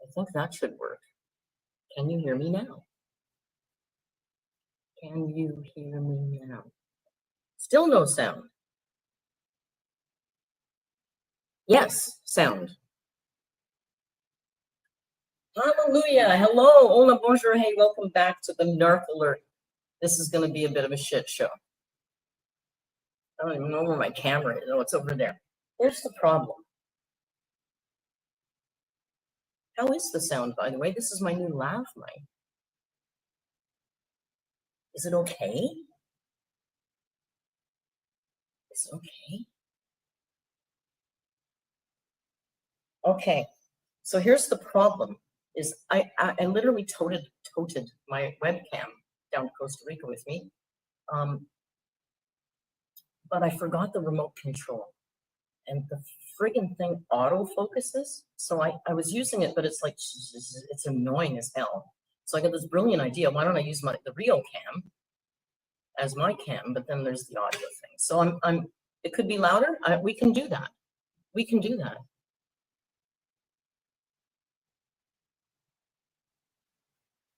I think that should work. Can you hear me now? Can you hear me now? Still no sound. Yes, sound. Hallelujah. Hello. Hola, bonjour. Hey, welcome back to the Merc Alert. This is going to be a bit of a shit show. I don't even know where my camera is. Oh, it's over there. Here's the problem. How is the sound, by the way? This is my new lav mic. Is it okay? Is it okay? Okay. So here's the problem. Is I literally toted my webcam down to Costa Rica with me. But I forgot the remote control. And the friggin' thing auto focuses. So I was using it, but it's like, it's annoying as hell. So I got this brilliant idea. Why don't I use the real cam as my cam, but then there's the audio thing. So it could be louder. We can do that. We can do that.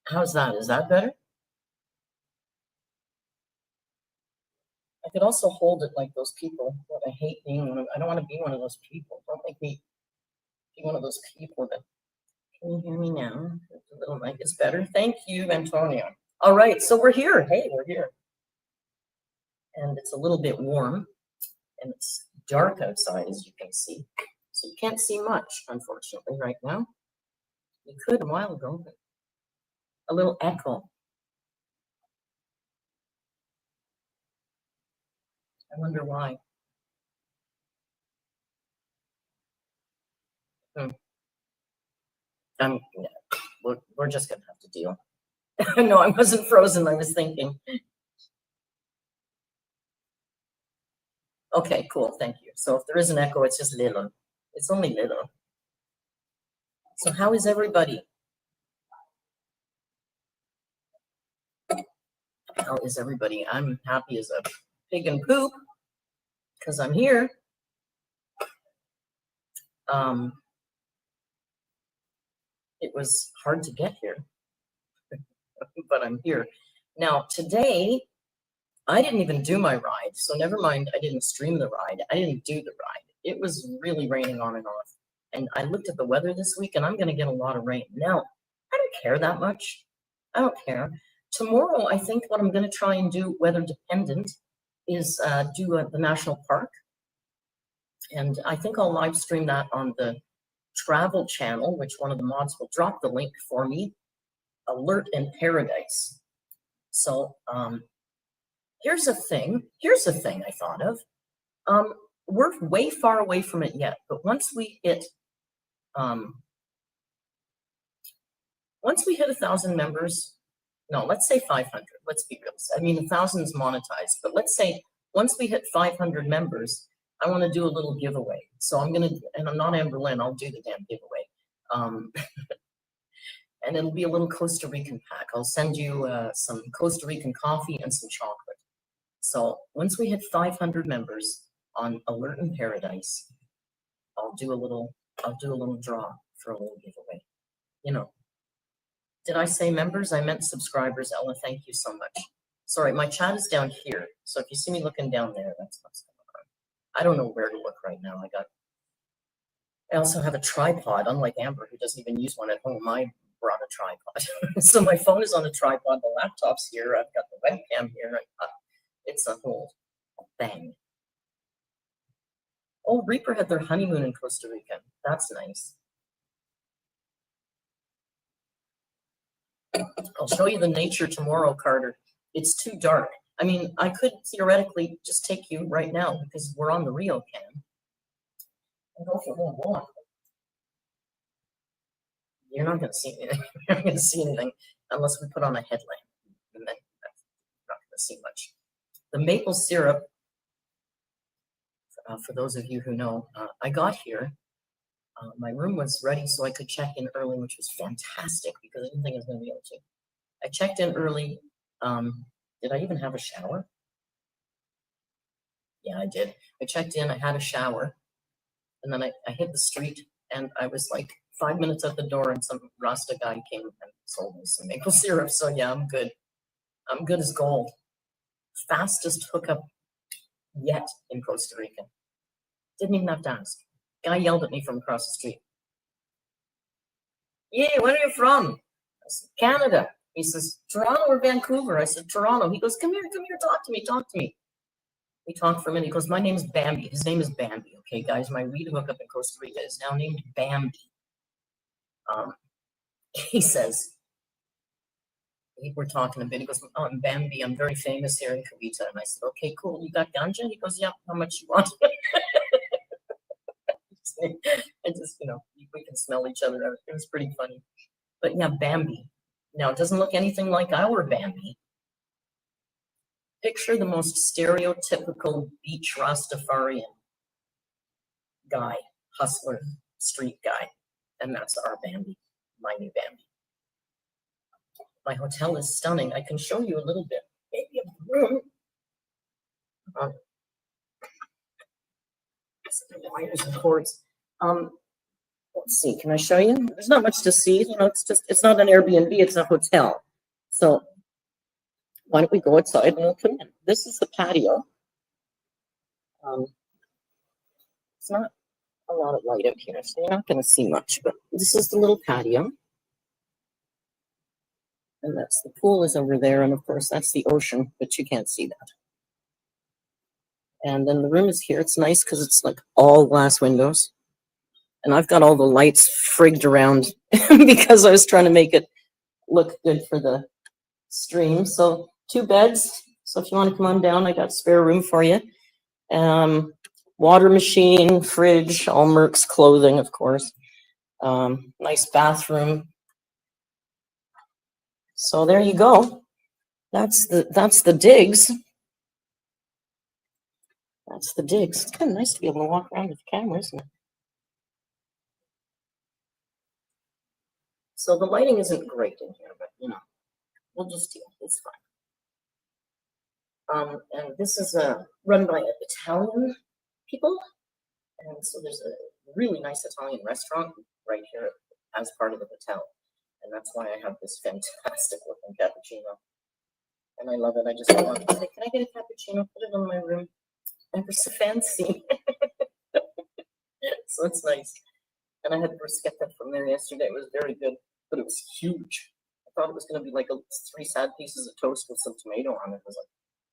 How's that? Is that better? I could also hold it like those people. But I hate being one of, I don't want to be one of those people. Don't make me be one of those people that, can you hear me now? The little mic is better. Thank you, Antonio. All right, so we're here. Hey, we're here. And it's a little bit warm and it's dark outside, as you can see. So you can't see much, unfortunately, right now. You could a while ago, but a little echo. I wonder why. We're just gonna have to deal. No, I wasn't frozen. I was thinking. Okay, cool. Thank you. So if there is an echo, it's just little. It's only little. So how is everybody? How is everybody? I'm happy as a pig in poop because I'm here. It was hard to get here, but I'm here. Now, today, I didn't even do my ride, so never mind, I didn't stream the ride. I didn't do the ride. It was really raining on and off. And I looked at the weather this week, and I'm going to get a lot of rain. Now, I don't care that much. I don't care. Tomorrow, I think what I'm going to try and do, weather dependent, is do the national park. And I think I'll live stream that on the travel channel, which one of the mods will drop the link for me, Alert in Paradise. So here's a thing I thought of. We're way far away from it yet, but once we hit 1,000 members, no, let's say 500. Let's be real. I mean, 1,000 is monetized, but let's say once we hit 500 members, I want to do a little giveaway. So I'm gonna, and I'm not Amberlynn, I'll do the damn giveaway. And it'll be a little Costa Rican pack. I'll send you some Costa Rican coffee and some chocolate. So once we hit 500 members on Alert in Paradise, I'll do a little draw for a little giveaway. You know, did I say members? I meant subscribers. Ella, thank you so much. Sorry, my chat is down here. So if you see me looking down there, that's what's going on. I don't know where to look right now. I also have a tripod, unlike Amber, who doesn't even use one at home. I brought a tripod. So my phone is on a tripod, the laptop's here, I've got the webcam here. It's a whole thing. Oh, Reaper had their honeymoon in Costa Rica. That's nice. I'll show you the nature tomorrow, Carter. It's too dark. I mean, I could theoretically just take you right now because we're on the Rio cam and go for a little walk. You're not going to see anything. You're not going to see anything unless we put on a headlamp. And then you're not going to see much. The maple syrup, for those of you who know, I got here. My room was ready so I could check in early, which was fantastic because I didn't think I was going to be able to. I checked in early. Did I even have a shower? Yeah, I did. I checked in, I had a shower, and then I hit the street, and I was like 5 minutes at the door, and some Rasta guy came and sold me some maple syrup. So yeah, I'm good. I'm good as gold. Fastest hookup yet in Costa Rica. Didn't even have to ask. Guy yelled at me from across the street. Yeah, where are you from? I said, Canada. He says, Toronto or Vancouver? I said, Toronto. He goes, come here, talk to me. We talked for a minute. He goes, my name is Bambi. His name is Bambi. Okay, guys, my weed hookup in Costa Rica is now named Bambi. He says, we're talking a bit. He goes, oh, I'm Bambi. I'm very famous here in Cavite. And I said, okay, cool. You got ganja? He goes, yeah. How much you want? I just, we can smell each other out. It was pretty funny. But yeah, Bambi. Now, it doesn't look anything like our Bambi. Picture the most stereotypical beach Rastafarian guy, hustler, street guy. And that's our Bambi, my new Bambi. My hotel is stunning. I can show you a little bit. Maybe of the room. Wires and cords. Let's see, can I show you? There's not much to see. It's not an Airbnb, it's a hotel. So why don't we go outside and we'll come in. This is the patio. It's not a lot of light out here, so you're not going to see much, but this is the little patio. And that's the pool is over there, and of course that's the ocean, but you can't see that. And then the room is here. It's nice because it's like all glass windows. And I've got all the lights frigged around because I was trying to make it look good for the stream. So 2 beds. So if you want to come on down, I got spare room for you. Water machine, fridge, all Merc's clothing, of course. Nice bathroom. So there you go. That's the digs. That's the digs. It's kind of nice to be able to walk around with the camera, isn't it? So the lighting isn't great in here, but we'll just deal. It's fine. And this is run by Italian people, and so there's a really nice Italian restaurant right here as part of the hotel, and that's why I have this fantastic looking cappuccino, and I love it. I just want to say, can I get a cappuccino? Put it in my room. Ever so fancy. So it's nice. And I had bruschetta from there yesterday. It was very good, but it was huge. I thought it was going to be like 3 sad pieces of toast with some tomato on it. It was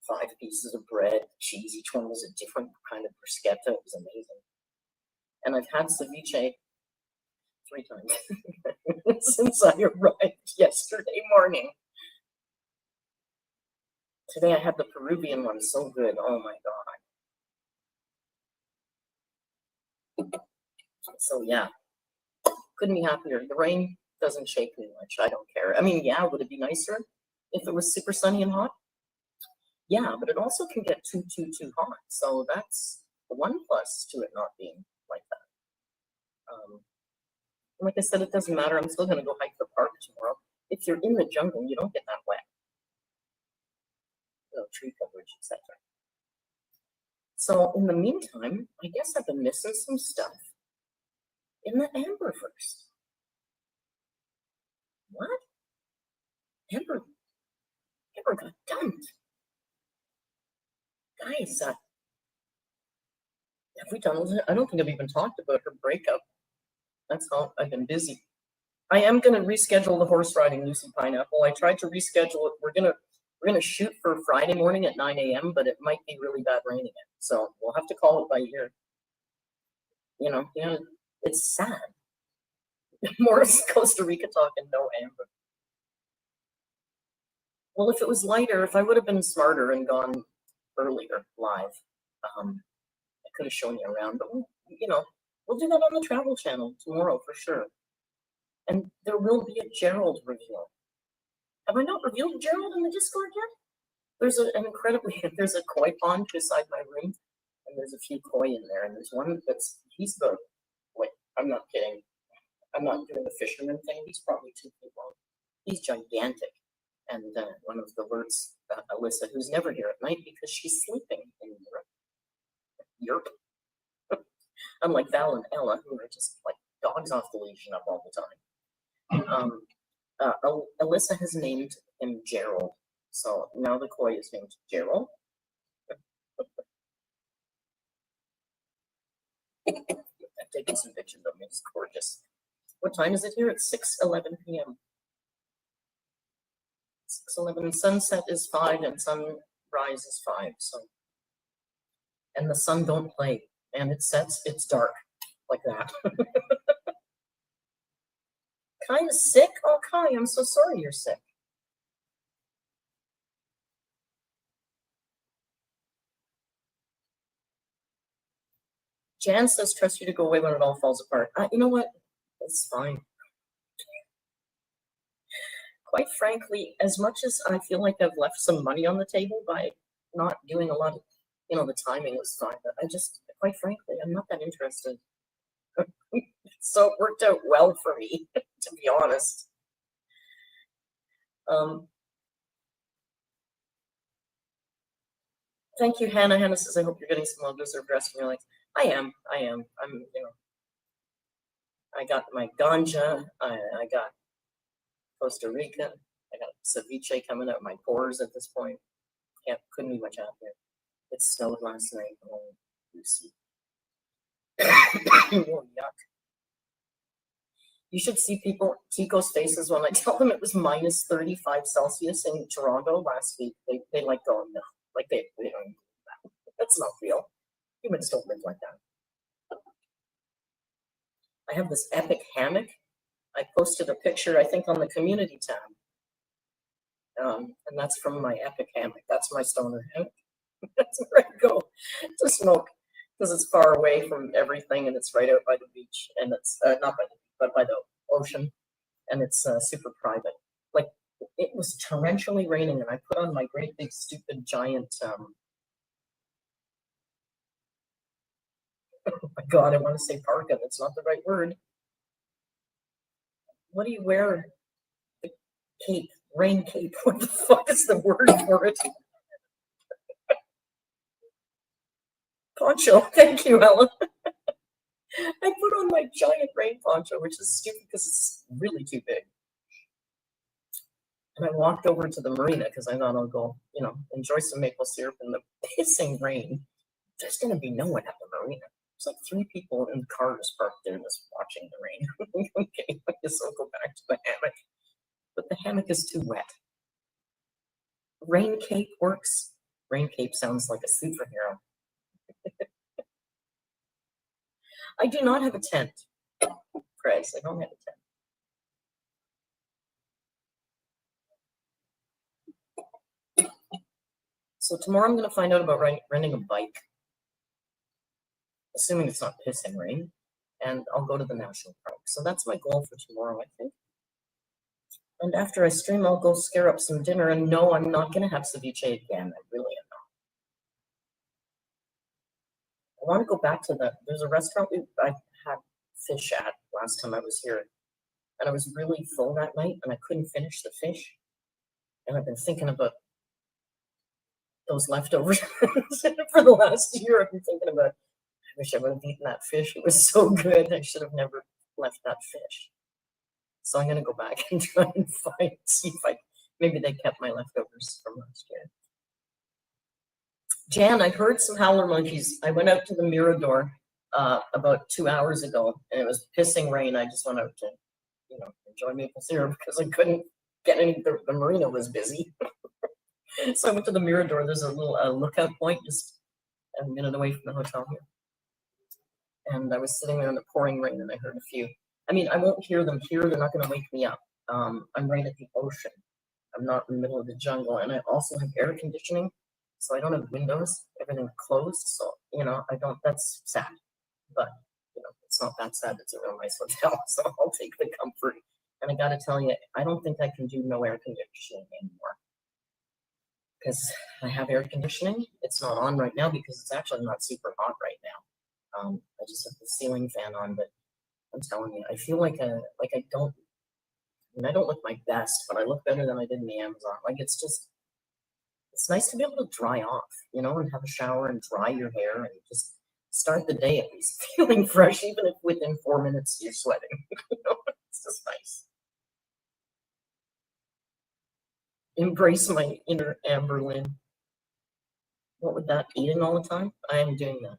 like 5 pieces of bread, cheese. Each one was a different kind of bruschetta. It was amazing. And I've had ceviche 3 times since I arrived yesterday morning. Today I had the Peruvian one. So good. Oh my God. So yeah, couldn't be happier. The rain doesn't shake me much. I don't care. I mean, yeah, would it be nicer if it was super sunny and hot? Yeah, but it also can get too hot. So that's the one plus to it not being like that. Like I said, it doesn't matter. I'm still going to go hike the park tomorrow. If you're in the jungle, you don't get that wet. Tree coverage, etc. So in the meantime, I guess I've been missing some stuff in the Amberverse. What? Amber got dumped. Guys, have we done it? I don't think I've even talked about her breakup. That's how I've been busy. I am going to reschedule the horse riding Lucy Pineapple. I tried to reschedule it. We're gonna shoot for Friday morning at 9 a.m., but it might be really bad rain again. So we'll have to call it by ear. It's sad. More Costa Rica talk and no Amber. Well, if it was lighter, if I would have been smarter and gone earlier live, I could have shown you around. But we'll do that on the travel channel tomorrow for sure. And there will be a Gerald reveal. Have I not revealed Gerald in the Discord yet? There's there's a koi pond beside my room, and there's a few koi in there, and there's one I'm not kidding. I'm not doing the fisherman thing. He's probably 2 feet long. He's gigantic. And one of the alerts, Alyssa, who's never here at night because she's sleeping in Europe. Unlike Val and Ella, who are just like dog dog's off the leash and up all the time. Alyssa has named him Gerald. So now the koi is named Gerald. I'm taking some pictures of him. It's gorgeous. What time is it here? It's 6:11 p.m. 6:11. And sunset is 5 and sunrise is 5. So, and the sun don't play. And it sets, it's dark like that. Kai is sick? Oh, Kai, I'm so sorry you're sick. Jan says, trust you to go away when it all falls apart. You know what? It's fine. Quite frankly, as much as I feel like I've left some money on the table by not doing a lot of, the timing was fine, but I just, quite frankly, I'm not that interested. So it worked out well for me, to be honest. Thank you, Hannah. Hannah says, I hope you're getting some well-deserved rest in your life. I am. I got my ganja. I got Costa Rica. I got ceviche coming out of my pores at this point. Couldn't be much happier. It snowed last night. Oh, Lucy. Oh, yuck. You should see Tico's faces when I tell them it was minus 35 Celsius in Toronto last week. They like going, no, like they don't do that. That's not real. Humans don't live like that. I have this epic hammock. I posted a picture, I think, on the community tab. And that's from my epic hammock. That's my stoner hammock. That's where I go to smoke because it's far away from everything and it's right out by the beach. And it's not by the beach, but by the ocean. And it's super private. Like, it was torrentially raining and I put on my great big stupid giant oh my god, I want to say parka. That's not the right word. What do you wear? The cape, rain cape. What the fuck is the word for it? Poncho. Thank you, Ellen. I put on my giant rain poncho, which is stupid because it's really too big. And I walked over to the marina because I thought I'll go, enjoy some maple syrup in the pissing rain. There's going to be no one at the marina. There's like 3 people in the cars parked there just watching the rain. Okay, I guess I'll go back to the hammock. But the hammock is too wet. Rain cape works. Rain cape sounds like a superhero. I do not have a tent. Chris, I don't have a tent. So tomorrow I'm going to find out about renting a bike. Assuming it's not pissing rain. And I'll go to the national park. So that's my goal for tomorrow, I think. And after I stream, I'll go scare up some dinner. And no, I'm not going to have ceviche again. I really am not. I want to go back to there's a restaurant I had fish at last time I was here. And I was really full that night and I couldn't finish the fish. And I've been thinking about those leftovers for the last year. I've been thinking about, I wish I would have eaten that fish. It was so good. I should have never left that fish. So I'm going to go back and try and see if maybe they kept my leftovers from last year. Jan, I heard some howler monkeys. I went out to the Mirador about 2 hours ago and it was pissing rain. I just went out to, enjoy maple syrup because I couldn't get any, the marina was busy. So I went to the Mirador. There's a little lookout point just a minute away from the hotel here. And I was sitting there in the pouring rain and I heard a few. I mean, I won't hear them here. They're not going to wake me up. I'm right at the ocean. I'm not in the middle of the jungle. And I also have air conditioning. So I don't have windows. Everything's closed. So, that's sad. But, it's not that sad. It's a real nice hotel. So I'll take the comfort. And I got to tell you, I don't think I can do no air conditioning anymore. Because I have air conditioning. It's not on right now because it's actually not super hot right now. I just have the ceiling fan on, but I'm telling you, I feel like I don't look my best, but I look better than I did in the Amazon. Like it's nice to be able to dry off, and have a shower and dry your hair and just start the day at least feeling fresh, even if within 4 minutes you're sweating. It's just nice. Embrace my inner Amberlynn. What would that, eating all the time? I am doing that.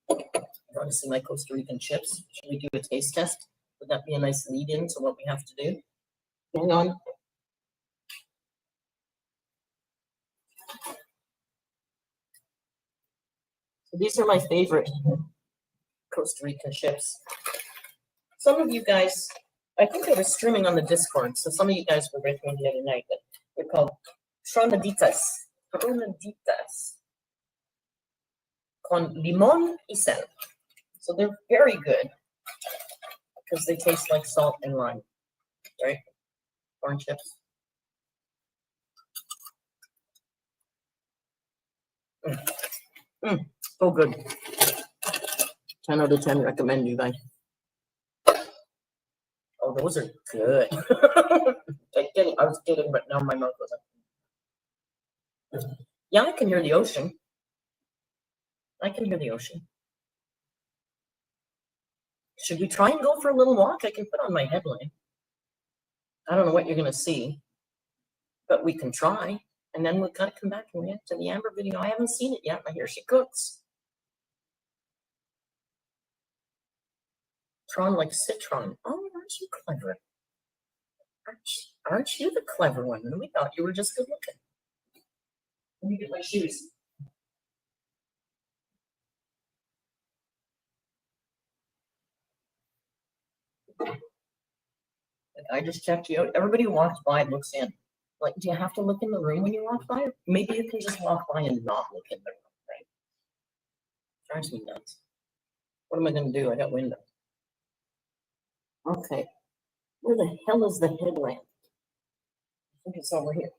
You want to see my Costa Rican chips? Should we do a taste test? Would that be a nice lead in to what we have to do? Hang on. So these are my favorite Costa Rican chips. Some of you guys, I think I was streaming on the Discord, so some of you guys were with me the other night, but they're called tronaditas. Tronaditas. Con limon y sal. So they're very good because they taste like salt and lime, right? Corn chips. So good. 10 out of 10 recommend, you guys. Oh, those are good. I was kidding, but now my mouth was up. Yeah, I can hear the ocean. I can hear the ocean. Should we try and go for a little walk? I can put on my headlight. I don't know what you're going to see, but we can try. And then we'll kind of come back and react to the Amber video. I haven't seen it yet. I hear she cooks. Tron like citron. Oh, aren't you clever? Aren't you the clever one? We thought you were just good looking. Let me get my shoes. I just checked you out. Everybody who walks by looks in. Like, do you have to look in the room when you walk by? Maybe you can just walk by and not look in the room, right? Drives me nuts. What am I going to do? I got window. Okay. Where the hell is the headlamp? I think it's over here.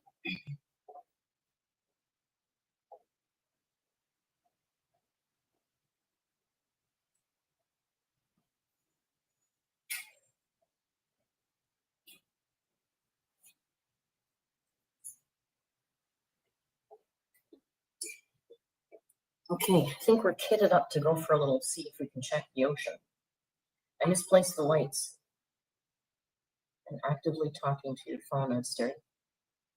Okay, I think we're kitted up to go for a little, see if we can check the ocean. I misplaced the lights. And actively talking to your phone instead.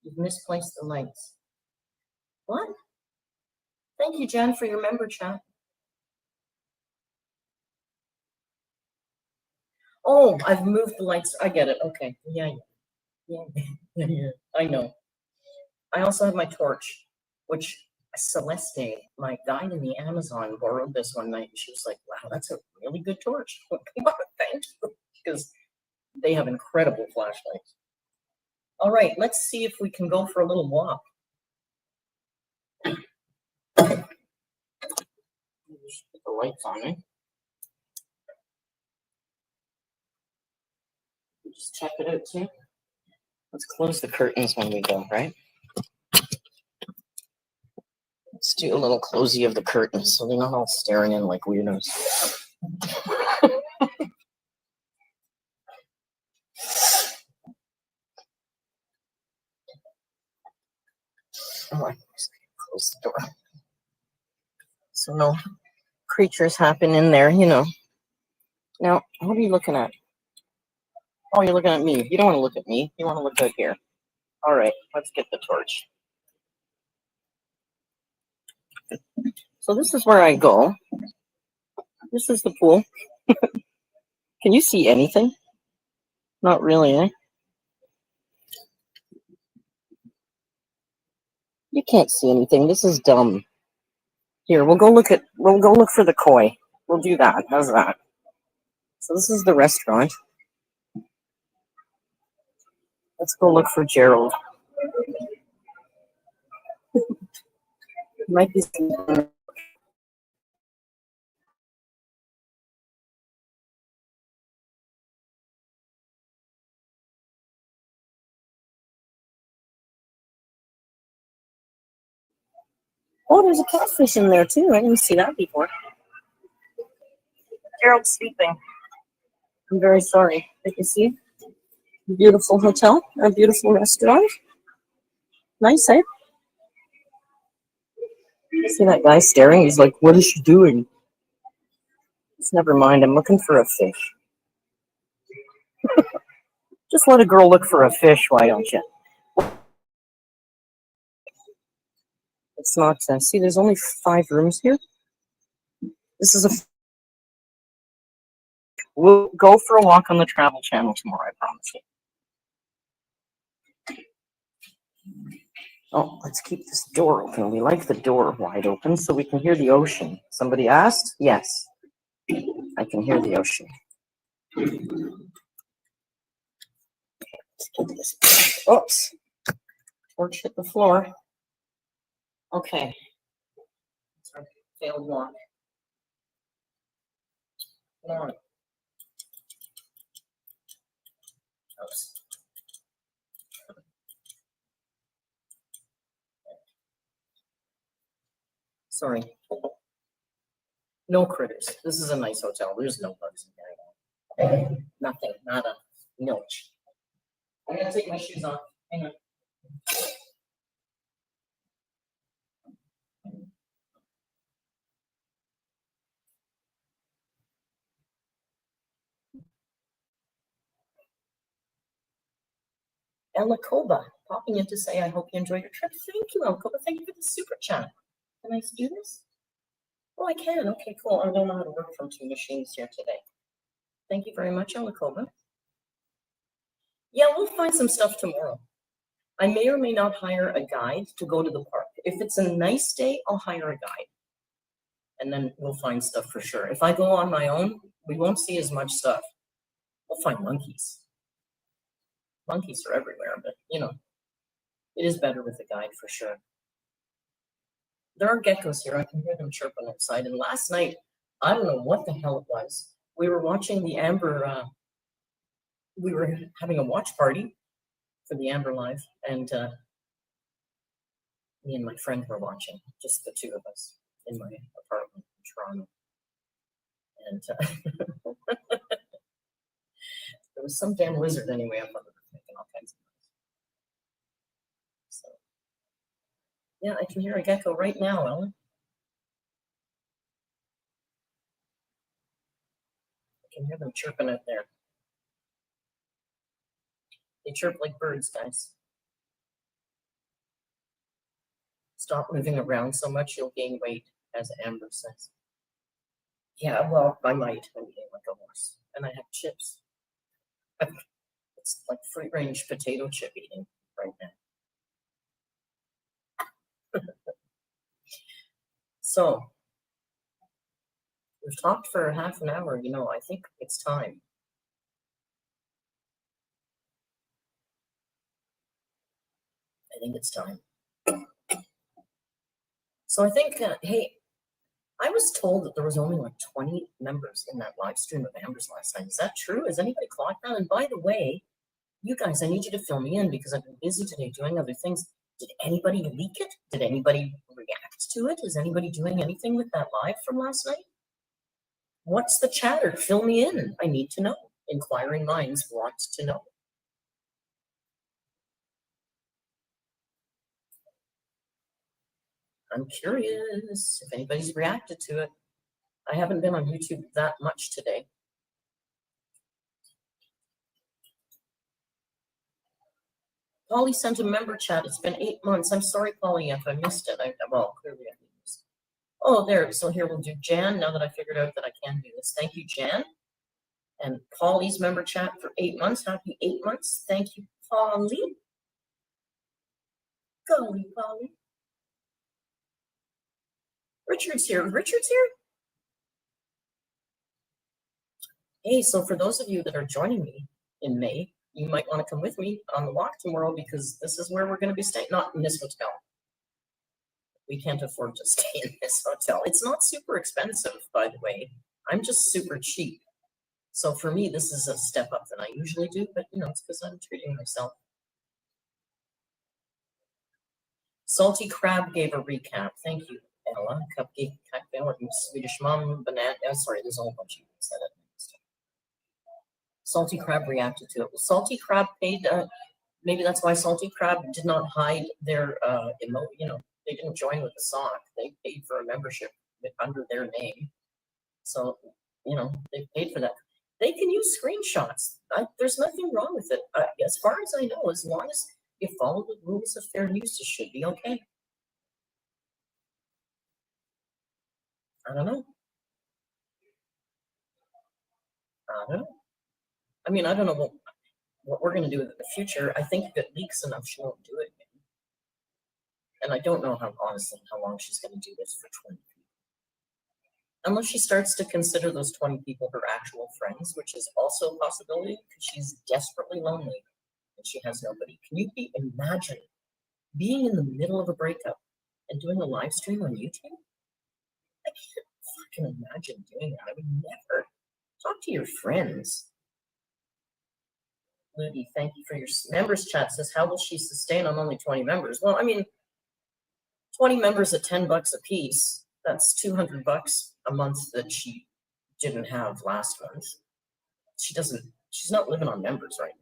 You've misplaced the lights. What? Thank you, Jen, for your member chat. Oh, I've moved the lights. I get it. Okay. Yeah. I know. I also have my torch, which Celeste, my guide in the Amazon, borrowed this one night. And she was like, wow, that's a really good torch. Thank you. Because they have incredible flashlights. All right, let's see if we can go for a little walk. Just put the lights on, eh? Just check it out too. Let's close the curtains when we go, right? Let's do a little closey of the curtains so they're not all staring in like weirdos. Oh, close the door. So no creatures happen in there, you know. Now, what are you looking at? Oh, you're looking at me. You don't want to look at me. You want to look out here. All right, let's get the torch. So this is where I go. This is the pool. Can you see anything? Not really, eh? You can't see anything. This is dumb. Here, we'll go look for the koi. We'll do that. How's that? So this is the restaurant. Let's go look for Gerald. Might be. Oh, there's a catfish in there too. I didn't see that before. Gerald's sleeping. I'm very sorry. Did you see? Beautiful hotel, a beautiful restaurant. Nice, eh? See that guy staring? He's like, what is she doing? Just never mind. I'm looking for a fish. Just let a girl look for a fish, why don't you? It's not, see, there's only 5 rooms here. This is a, we'll go for a walk on the Travel Channel tomorrow, I promise you. Oh, let's keep this door open. We like the door wide open so we can hear the ocean. Somebody asked? Yes. I can hear the ocean. Oops. Torch hit the floor. Okay. Sorry, failed walk. Come on. Oops. Sorry. No critters. This is a nice hotel. There's no bugs in there. Nothing. Not a nilch. I'm gonna take my shoes off. Hang on. Elacoba popping in to say, I hope you enjoyed your trip. Thank you, Elacoba. Thank you for the super chat. Can I do this? Oh, I can. Okay, cool. I don't know how to work from 2 machines here today. Thank you very much, Elacoba. Yeah, we'll find some stuff tomorrow. I may or may not hire a guide to go to the park. If it's a nice day, I'll hire a guide. And then we'll find stuff for sure. If I go on my own, we won't see as much stuff. We'll find monkeys. Monkeys are everywhere, but you know, it is better with a guide for sure. There are geckos here. I can hear them chirping outside. And last night, I don't know what the hell it was. We were watching the we were having a watch party for the Amber Live, and me and my friend were watching, just the 2 of us in my apartment in Toronto. And there was some damn lizard anyway up on the roof making all kinds of noise. So, yeah, I can hear a gecko right now, Ellen. I can hear them chirping out there. They chirp like birds, guys. Stop moving around so much, you'll gain weight, as Amber says. Yeah, well, I might. I'm eating like a horse. And I have chips. It's like free-range potato chip eating right now. So, we've talked for half an hour, you know, I think it's time. I think it's time. So I think, hey, I was told that there was only like 20 members in that live stream of Amber's last night. Is that true? Has anybody clocked that? And by the way, you guys, I need you to fill me in because I've been busy today doing other things. Did anybody leak it? Did anybody react to it? Is anybody doing anything with that live from last night? What's the chatter? Fill me in. I need to know. Inquiring minds want to know. I'm curious if anybody's reacted to it. I haven't been on YouTube that much today. Polly sent a member chat. It's been 8 months. I'm sorry, Polly, if I missed it. Well, clearly I missed it. Oh, there. So here we'll do Jan. Now that I figured out that I can do this. Thank you, Jan. And Polly's member chat for 8 months. Happy 8 months. Thank you, Polly. Golly, Polly. Richard's here. Richard's here? Hey, so for those of you that are joining me in May, you might want to come with me on the walk tomorrow because this is where we're going to be staying. Not in this hotel. We can't afford to stay in this hotel. It's not super expensive, by the way. I'm just super cheap. So for me, this is a step up than I usually do, but you know, it's because I'm treating myself. Salty Crab gave a recap. Thank you, Ella. Cupcake, Swedish Mom, Banana. Sorry, there's a whole bunch of you that said it. Salty Crab reacted to it. Well, Salty Crab paid, maybe that's why Salty Crab did not hide their, you know, they didn't join with a sock. They paid for a membership under their name. So, you know, they paid for that. They can use screenshots. There's nothing wrong with it. As far as I know, as long as you follow the rules of fair use, it should be okay. I don't know. I don't know. I mean, I don't know what we're going to do in the future. I think if it leaks enough, she won't do it again. And I don't know honestly, how long she's going to do this for 20 people. Unless she starts to consider those 20 people her actual friends, which is also a possibility because she's desperately lonely and she has nobody. Can you imagine being in the middle of a breakup and doing a live stream on YouTube? I can't fucking imagine doing that. I would never. Talk to your friends. Ludi, thank you for your members chat. Says, how will she sustain on only 20 members? Well, I mean, 20 members at $10 a piece. That's $200 a month that she didn't have last month. She's not living on members right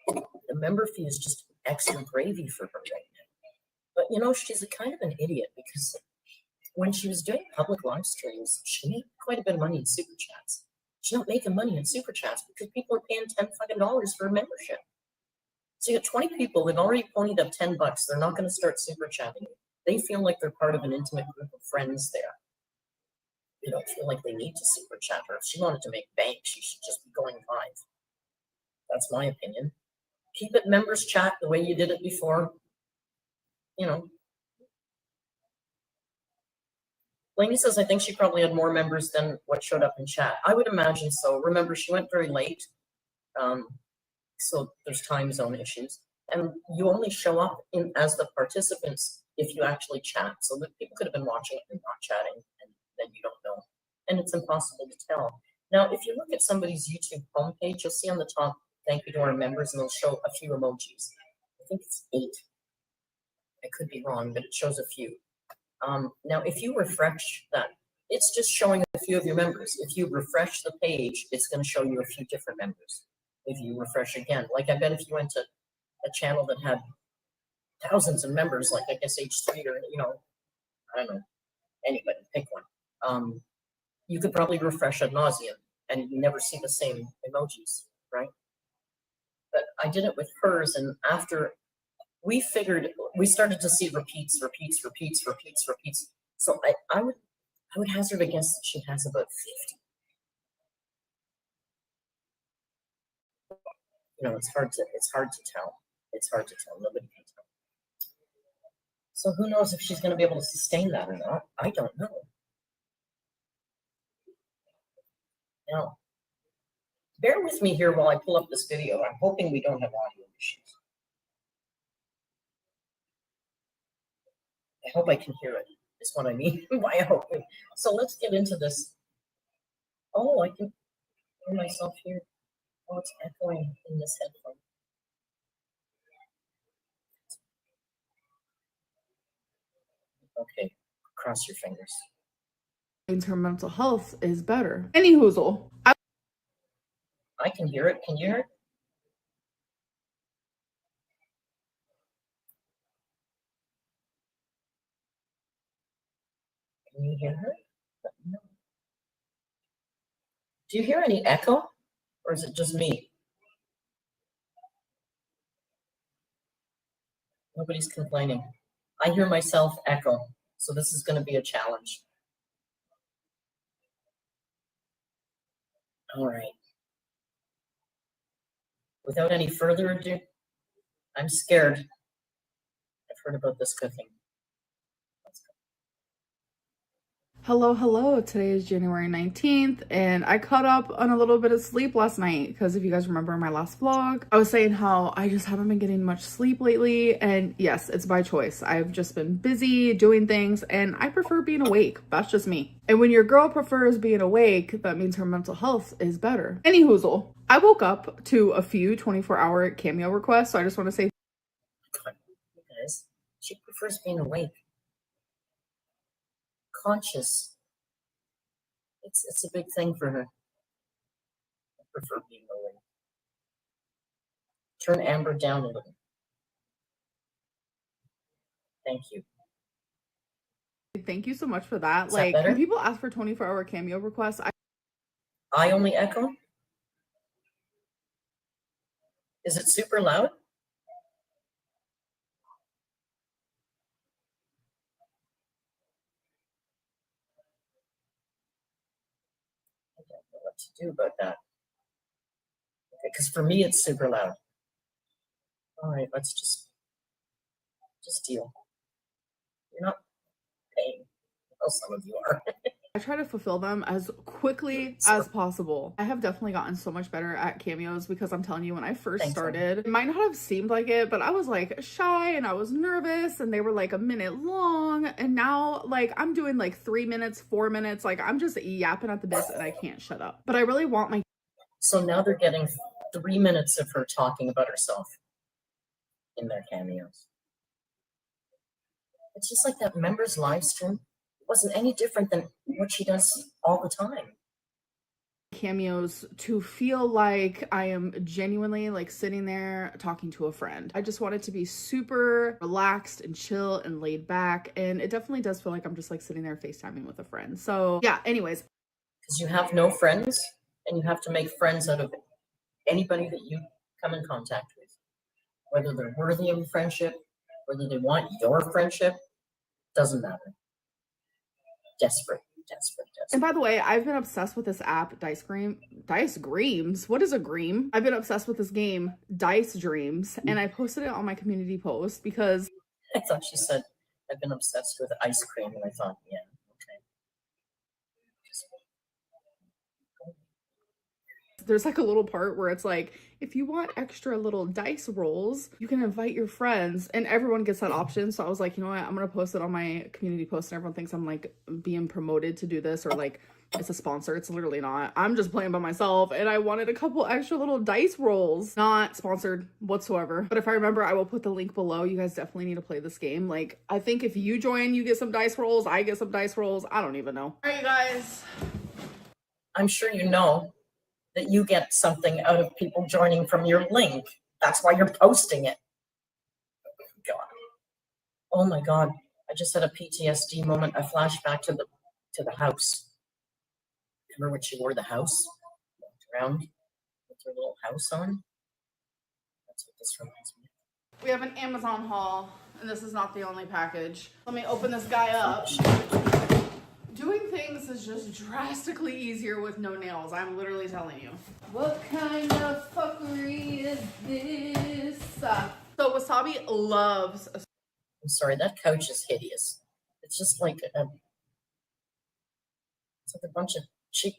now. The member fee is just extra gravy for her right now. But you know, she's a kind of an idiot because when she was doing public live streams, she made quite a bit of money in super chats. She's not making money in super chats because people are paying $10 for a membership. So you got 20 people, they've already ponied up $10. They're not going to start super chatting. They feel like they're part of an intimate group of friends there. They don't feel like they need to super chat her. If she wanted to make bank, she should just be going live. That's my opinion. Keep it members chat the way you did it before. You know. Lainey says, I think she probably had more members than what showed up in chat. I would imagine so. Remember, she went very late. So there's time zone issues. And you only show up as the participants if you actually chat. So that people could have been watching it and not chatting, and then you don't know. And it's impossible to tell. Now, if you look at somebody's YouTube homepage, you'll see on the top, thank you to our members, and it'll show a few emojis. I think it's 8. I could be wrong, but it shows a few. Now, if you refresh that, it's just showing a few of your members. If you refresh the page, it's going to show you a few different members. If you refresh again, like I bet if you went to a channel that had thousands of members, like I guess H3 or, you know, I don't know, anybody, pick one. You could probably refresh ad nauseum and you never see the same emojis, right? But I did it with hers, and after we started to see repeats. So I would hazard a guess that she has about 50. You know, it's hard to tell. It's hard to tell. Nobody can tell. So who knows if she's going to be able to sustain that or not? I don't know. Now, bear with me here while I pull up this video. I'm hoping we don't have audio issues. I hope I can hear it, is what I mean by hoping. So let's get into this. Oh, I can hear myself here. Oh, it's echoing in this headphone. Okay, cross your fingers. Her mental health is better. Any hoozle. I can hear it. Can you hear it? Can you hear her? No. Do you hear any echo? Or is it just me? Nobody's complaining. I hear myself echo, so this is going to be a challenge. All right. Without any further ado, I'm scared. I've heard about this cooking. Hello. Today is January 19th, and I caught up on a little bit of sleep last night because if you guys remember my last vlog, I was saying how I just haven't been getting much sleep lately, and yes, it's by choice. I've just been busy doing things, and I prefer being awake. That's just me. And when your girl prefers being awake, that means her mental health is better. Any hoozle. I woke up to a few 24-hour cameo requests, so I just want to say, guys, she prefers being awake. Conscious. It's a big thing for her. I prefer being awake. Turn Amber down a little. Thank you. Thank you so much for that. Is that Like, better? when people ask for 24-hour cameo requests, I only echo? Is it super loud? I don't know what to do about that. Okay, because for me it's super loud. All right, let's just deal. You're not paying. Well, some of you are. I try to fulfill them as quickly as possible. I have definitely gotten so much better at cameos because I'm telling you, when I first started, it might not have seemed like it, but I was like shy and I was nervous and they were like a minute long. And now like I'm doing like 3 minutes, 4 minutes. Like I'm just yapping at the bits and I can't shut up. But I really want my... So now they're getting 3 minutes of her talking about herself in their cameos. It's just like that members live stream. It wasn't any different than what she does all the time. Cameos to feel like I am genuinely like sitting there talking to a friend. I just want it to be super relaxed and chill and laid back, and it definitely does feel like I'm just like sitting there FaceTiming with a friend. So yeah, anyways. Because you have no friends and you have to make friends out of anybody that you come in contact with. Whether they're worthy of friendship, whether they want your friendship, doesn't matter. Desperate. And by the way, I've been obsessed with this app, Dice Dreams. What is a Gream? I've been obsessed with this game, Dice Dreams, and I posted it on my community post because... I thought she said, I've been obsessed with ice cream, and I thought, yeah, okay. There's like a little part where it's like, if you want extra little dice rolls, you can invite your friends, and everyone gets that option. So I was like, you know what, I'm gonna post it on my community post, and everyone thinks I'm like being promoted to do this, or like it's a sponsor. It's literally not. I'm just playing by myself, and I wanted a couple extra little dice rolls. Not sponsored whatsoever, but if I remember, I will put the link below. You guys definitely need to play this game. Like, I think if you join, you get some dice rolls, I get some dice rolls. I don't even know. All right, you guys. I'm sure you know that you get something out of people joining from your link. That's why you're posting it. God. Oh my God. I just had a PTSD moment. I flashed back to the house. Remember when she wore the house? Walked around with her little house on? That's what this reminds me of. We have an Amazon haul, and this is not the only package. Let me open this guy up. Doing things is just drastically easier with no nails. I'm literally telling you. What kind of fuckery is this? So Wasabi loves... I'm sorry, that couch is hideous. It's just like it's like a bunch of cheap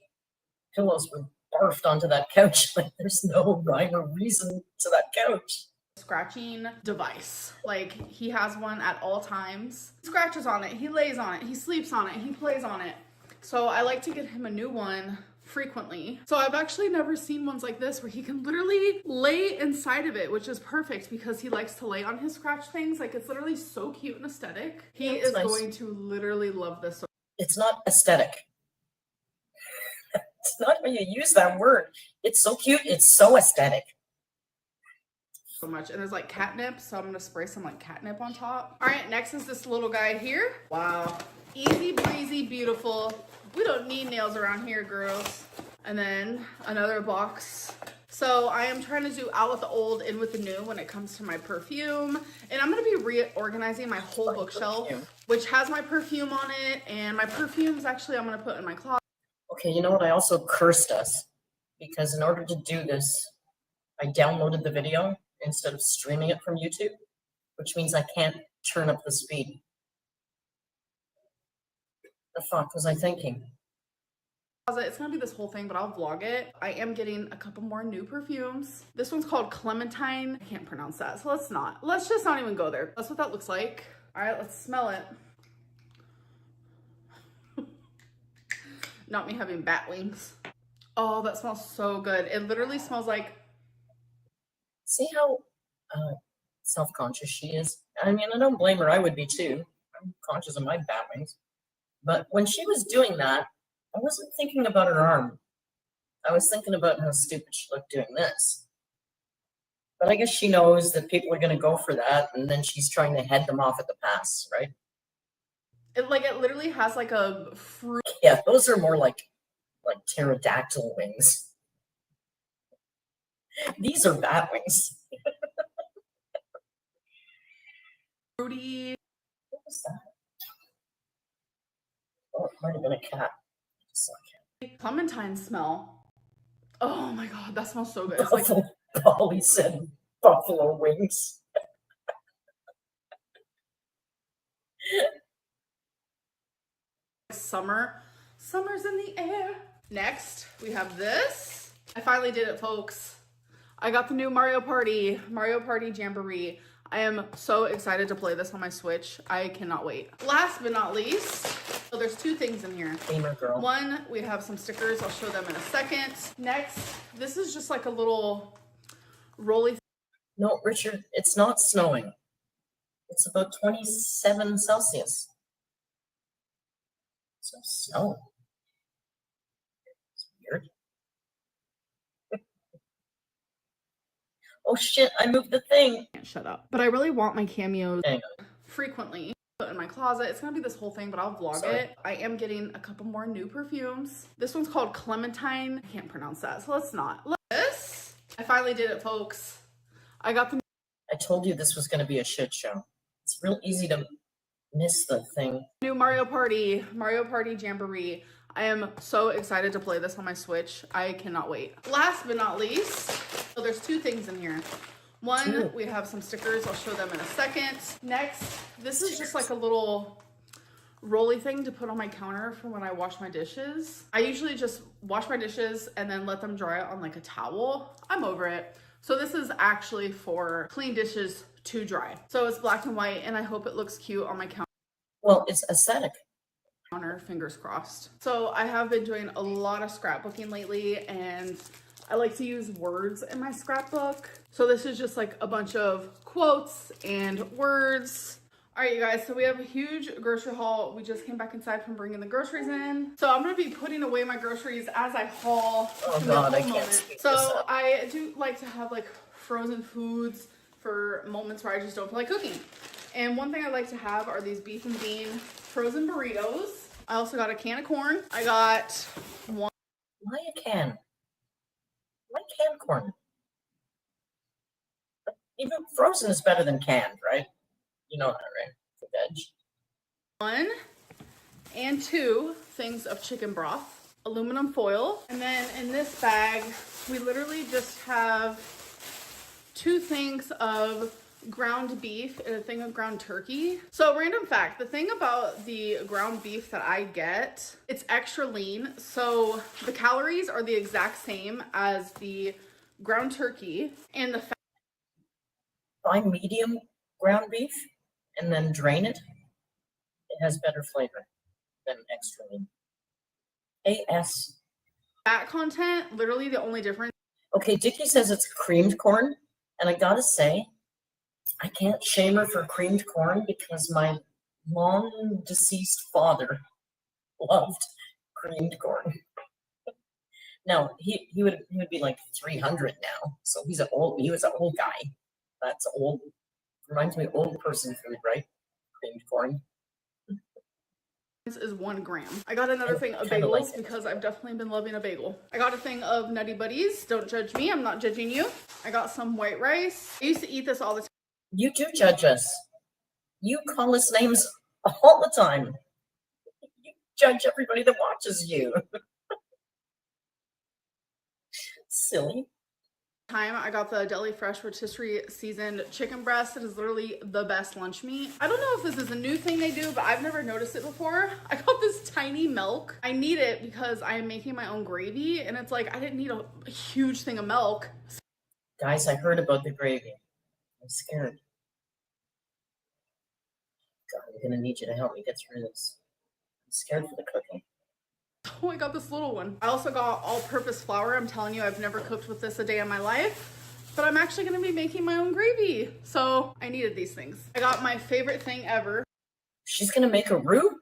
pillows were barfed onto that couch. Like there's no rhyme or reason to that couch. Scratching device. Like, he has one at all times. He scratches on it, he lays on it, he sleeps on it, he plays on it. So I like to get him a new one frequently. So I've actually never seen ones like this where he can literally lay inside of it, which is perfect because he likes to lay on his scratch things. Like, it's literally so cute and aesthetic. He is nice. Going to literally love this. It's not aesthetic. It's not when you use that word. It's so cute, it's so aesthetic. So much. And there's like catnip, so I'm gonna spray some like catnip on top. All right, next is this little guy here. Wow, easy breezy, beautiful. We don't need nails around here, girls. And then another box. So I am trying to do out with the old, in with the new when it comes to my perfume. And I'm gonna be reorganizing my whole bookshelf, which has my perfume on it, and my perfumes actually I'm gonna put in my closet. Okay, you know what, I also cursed us because in order to do this, I downloaded the video instead of streaming it from YouTube, which means I can't turn up the speed. The fuck was I thinking? It's gonna be this whole thing, but I'll vlog it. I am getting a couple more new perfumes. This one's called Clementine. I can't pronounce that, so let's just not even go there. That's what that looks like. All right, let's smell it. Not me having bat wings. Oh, that smells so good. It literally smells like... See how self-conscious she is? I mean, I don't blame her. I would be too. I'm conscious of my bat wings. But when she was doing that, I wasn't thinking about her arm. I was thinking about how stupid she looked doing this. But I guess she knows that people are gonna go for that, and then she's trying to head them off at the pass, right? It literally has like a fruit. Yeah, those are more like pterodactyl wings. These are bat wings. Fruity. What was that? Oh, it might have been a cat. Clementine smell. Oh my god, that smells so good. It's like Polly said buffalo wings. summer. Summer's in the air. Next, we have this. I finally did it, folks. I got the new Mario Party Jamboree. I am so excited to play this on my Switch. I cannot wait. Last but not least, so there's two things in here. Gamer girl. One, we have some stickers. I'll show them in a second. Next, this is just like a little rolly. No, Richard, it's not snowing. It's about 27 Celsius. So snow. It's weird. Oh shit, I moved the thing. Can't shut up. But I really want my cameos Hang frequently put in my closet. It's gonna be this whole thing, but I'll vlog it. I am getting a couple more new perfumes. This one's called Clementine. I can't pronounce that, so let's not. Look at this. I finally did it, folks. I got the I told you this was going to be a shit show. It's real easy to miss the thing. new Mario Party Jamboree. I am so excited to play this on my Switch. I cannot wait. Last but not least, so there's two things in here. One, we have some stickers. I'll show them in a second. Next, this is just like a little rolly thing to put on my counter for when I wash my dishes. I usually just wash my dishes and then let them dry on like a towel. I'm over it. So this is actually for clean dishes to dry. So it's black and white, and I hope it looks cute on my counter. Well, it's aesthetic. Fingers crossed. So I have been doing a lot of scrapbooking lately, and I like to use words in my scrapbook. So this is just like a bunch of quotes and words. All right, you guys, so we have a huge grocery haul. We just came back inside from bringing the groceries in. So I'm gonna be putting away my groceries as I haul. Oh God, I can't speak this So up. I do like to have like frozen foods for moments where I just don't feel like cooking. And one thing I like to have are these beef and bean frozen burritos. I also got a can of corn. I got one. Why a can? Why canned corn? Even frozen is better than canned, right? You know that, right? For veg. One and two things of chicken broth, aluminum foil, and then in this bag we literally just have two things of ground beef and a thing of ground turkey. So random fact, the thing about the ground beef that I get, it's extra lean, so the calories are the exact same as the ground turkey, and the fat. Buy medium ground beef and then drain it. It has better flavor than extra lean. AS. Fat content, literally the only difference. Okay, Dickie says it's creamed corn, and I gotta say, I can't shame her for creamed corn because my long deceased father loved creamed corn. Now he would be like 300 now, so he was an old guy. That's old. Reminds me of old person food, right? Creamed corn. Is 1 gram. I got another thing of kinda bagels like it. because I've definitely been loving a bagel. I got a thing of Nutty Buddies. Don't judge me. I'm not judging you. I got some white rice. I used to eat this all the time. You do judge us. You call us names all the time. You judge everybody that watches you. Silly. I got the Deli Fresh rotisserie seasoned chicken breast. It is literally the best lunch meat. I don't know if this is a new thing they do, but I've never noticed it before. I got this tiny milk. I need it because I am making my own gravy, and it's like I didn't need a huge thing of milk. Guys, I heard about the gravy. I'm scared. God, I'm gonna need you to help me get through this. I'm scared for the cooking. Oh, I got this little one. I also got all-purpose flour. I'm telling you, I've never cooked with this a day in my life, but I'm actually gonna be making my own gravy. So I needed these things. I got my favorite thing ever. She's gonna make a roux?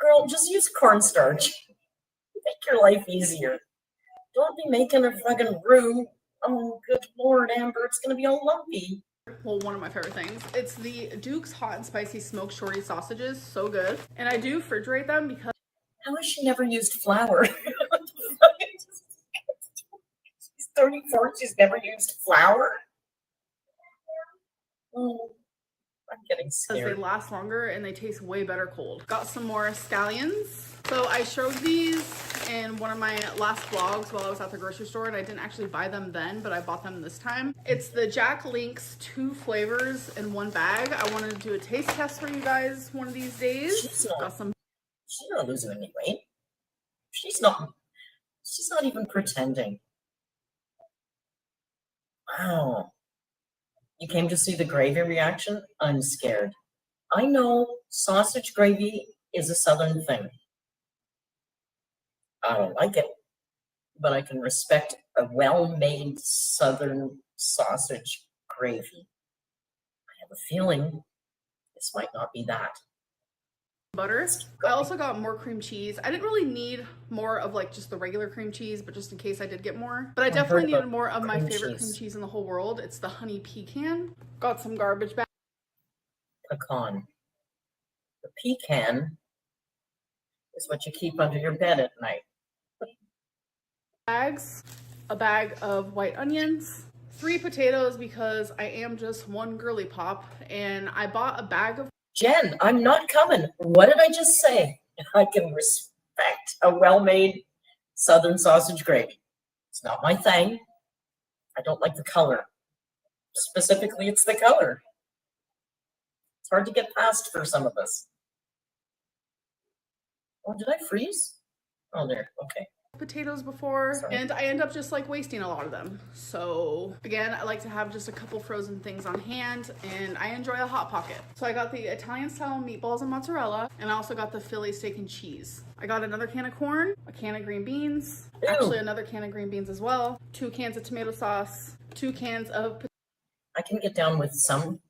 Girl, just use cornstarch. Make your life easier. Don't be making a fucking roux. Oh, good Lord, Amber, it's gonna be all lumpy. Well, one of my favorite things. It's the Duke's Hot and Spicy Smoked Shorty sausages. So good. And I do refrigerate them because How has she never used flour? She's 34, she's never used flour? Oh, I'm getting they scared. last longer and they taste way better cold. Got some more scallions. So I showed these in one of my last vlogs while I was at the grocery store, and I didn't actually buy them then, but I bought them this time. It's the Jack Link's 2 flavors in 1 bag. I wanted to do a taste test for you guys one of these days. She's Got some not losing any weight. She's not even pretending. Wow. You came to see the gravy reaction? I'm scared. I know sausage gravy is a Southern thing. I don't like it, but I can respect a well-made Southern sausage gravy. I have a feeling this might not be that. butter. I also got more cream cheese. I didn't really need more of like just the regular cream cheese, but just in case I did get more. But I definitely needed more of my favorite cream cheese in the whole world. It's the honey pecan. Got some garbage bags. Pecan. The pecan is what you keep under your bed at night. A bag of white onions, 3 potatoes because I am just one girly pop, and I bought a bag of Jen, I'm not coming. What did I just say? I can respect a well-made Southern sausage gravy. It's not my thing. I don't like the color. Specifically, it's the color. It's hard to get past for some of us. Oh, did I freeze? Oh, there. Okay. potatoes before. Sorry. And I end up just like wasting a lot of them. So again, I like to have just a couple frozen things on hand, and I enjoy a hot pocket. So I got the Italian style meatballs and mozzarella, and I also got the Philly steak and cheese. I got another can of corn, a can of green beans, actually another can of green beans as well, 2 cans of tomato sauce, 2 cans of I can get down with some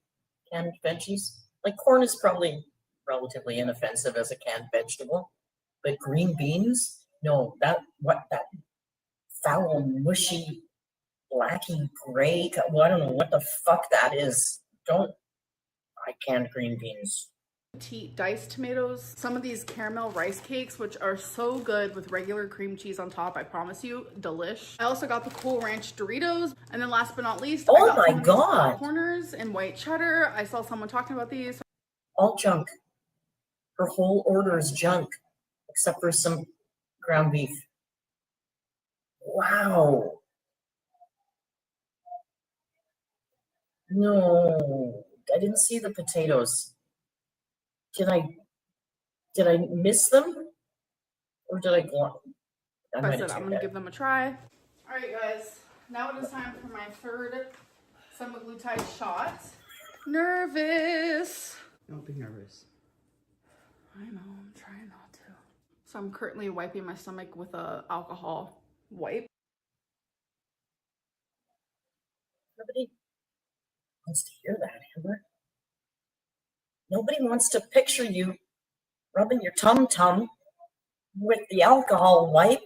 canned veggies. Like corn is probably relatively inoffensive as a canned vegetable, but green beans, no, that foul, mushy, blacky gray, well, I don't know what the fuck that is. Don't buy canned green beans. petite diced tomatoes, some of these caramel rice cakes, which are so good with regular cream cheese on top. I promise you, delish. I also got the Cool Ranch Doritos, and then last but not least, I got some of these popcorners in white cheddar. I saw someone talking about these. All junk. Her whole order is junk, except for some ground beef. Wow. No, I didn't see the potatoes. Did I miss them? Or did I go? I said I'm gonna give them a try. All right, guys, now it is time for my third semaglutide shot. Nervous. Don't be nervous. I know, I'm trying not to. So I'm currently wiping my stomach with a alcohol wipe. Nobody wants to hear that, Amber. Nobody wants to picture you rubbing your tum-tum with the alcohol wipe.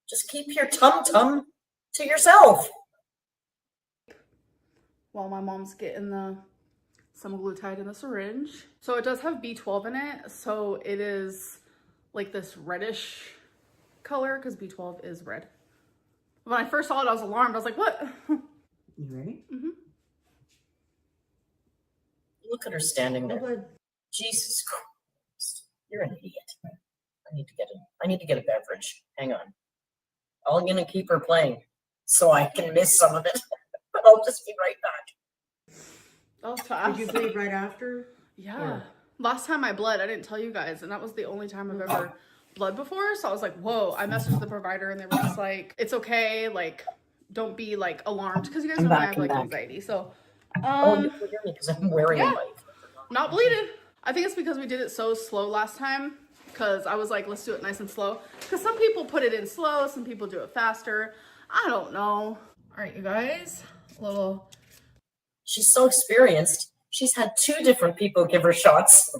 Just keep your tum-tum to yourself. While my mom's getting the semaglutide in the syringe. So it does have B12 in it, so it is like this reddish color because B12 is red. When I first saw it, I was alarmed. I was like, what? You ready? Mm-hmm. Look at her standing there. Good. Jesus Christ, you're an idiot. I need to get a beverage. Hang on. I'm gonna keep her playing so I can miss some of it. But I'll just be right back. That was fast. Did you bleed right after? Yeah. Or- Last time I bled, I didn't tell you guys, and that was the only time I've ever bled before. So I was like, whoa. I messaged the provider, and they were just like, it's okay. Like, don't be like alarmed, because you guys know I have like anxiety. So, Oh, you're forgetting me because I'm wearing a mic. not bleeding. I think it's because we did it so slow last time, because I was like, let's do it nice and slow. Because some people put it in slow, some people do it faster. I don't know. All right, you guys, a little. She's so experienced. She's had 2 different people give her shots.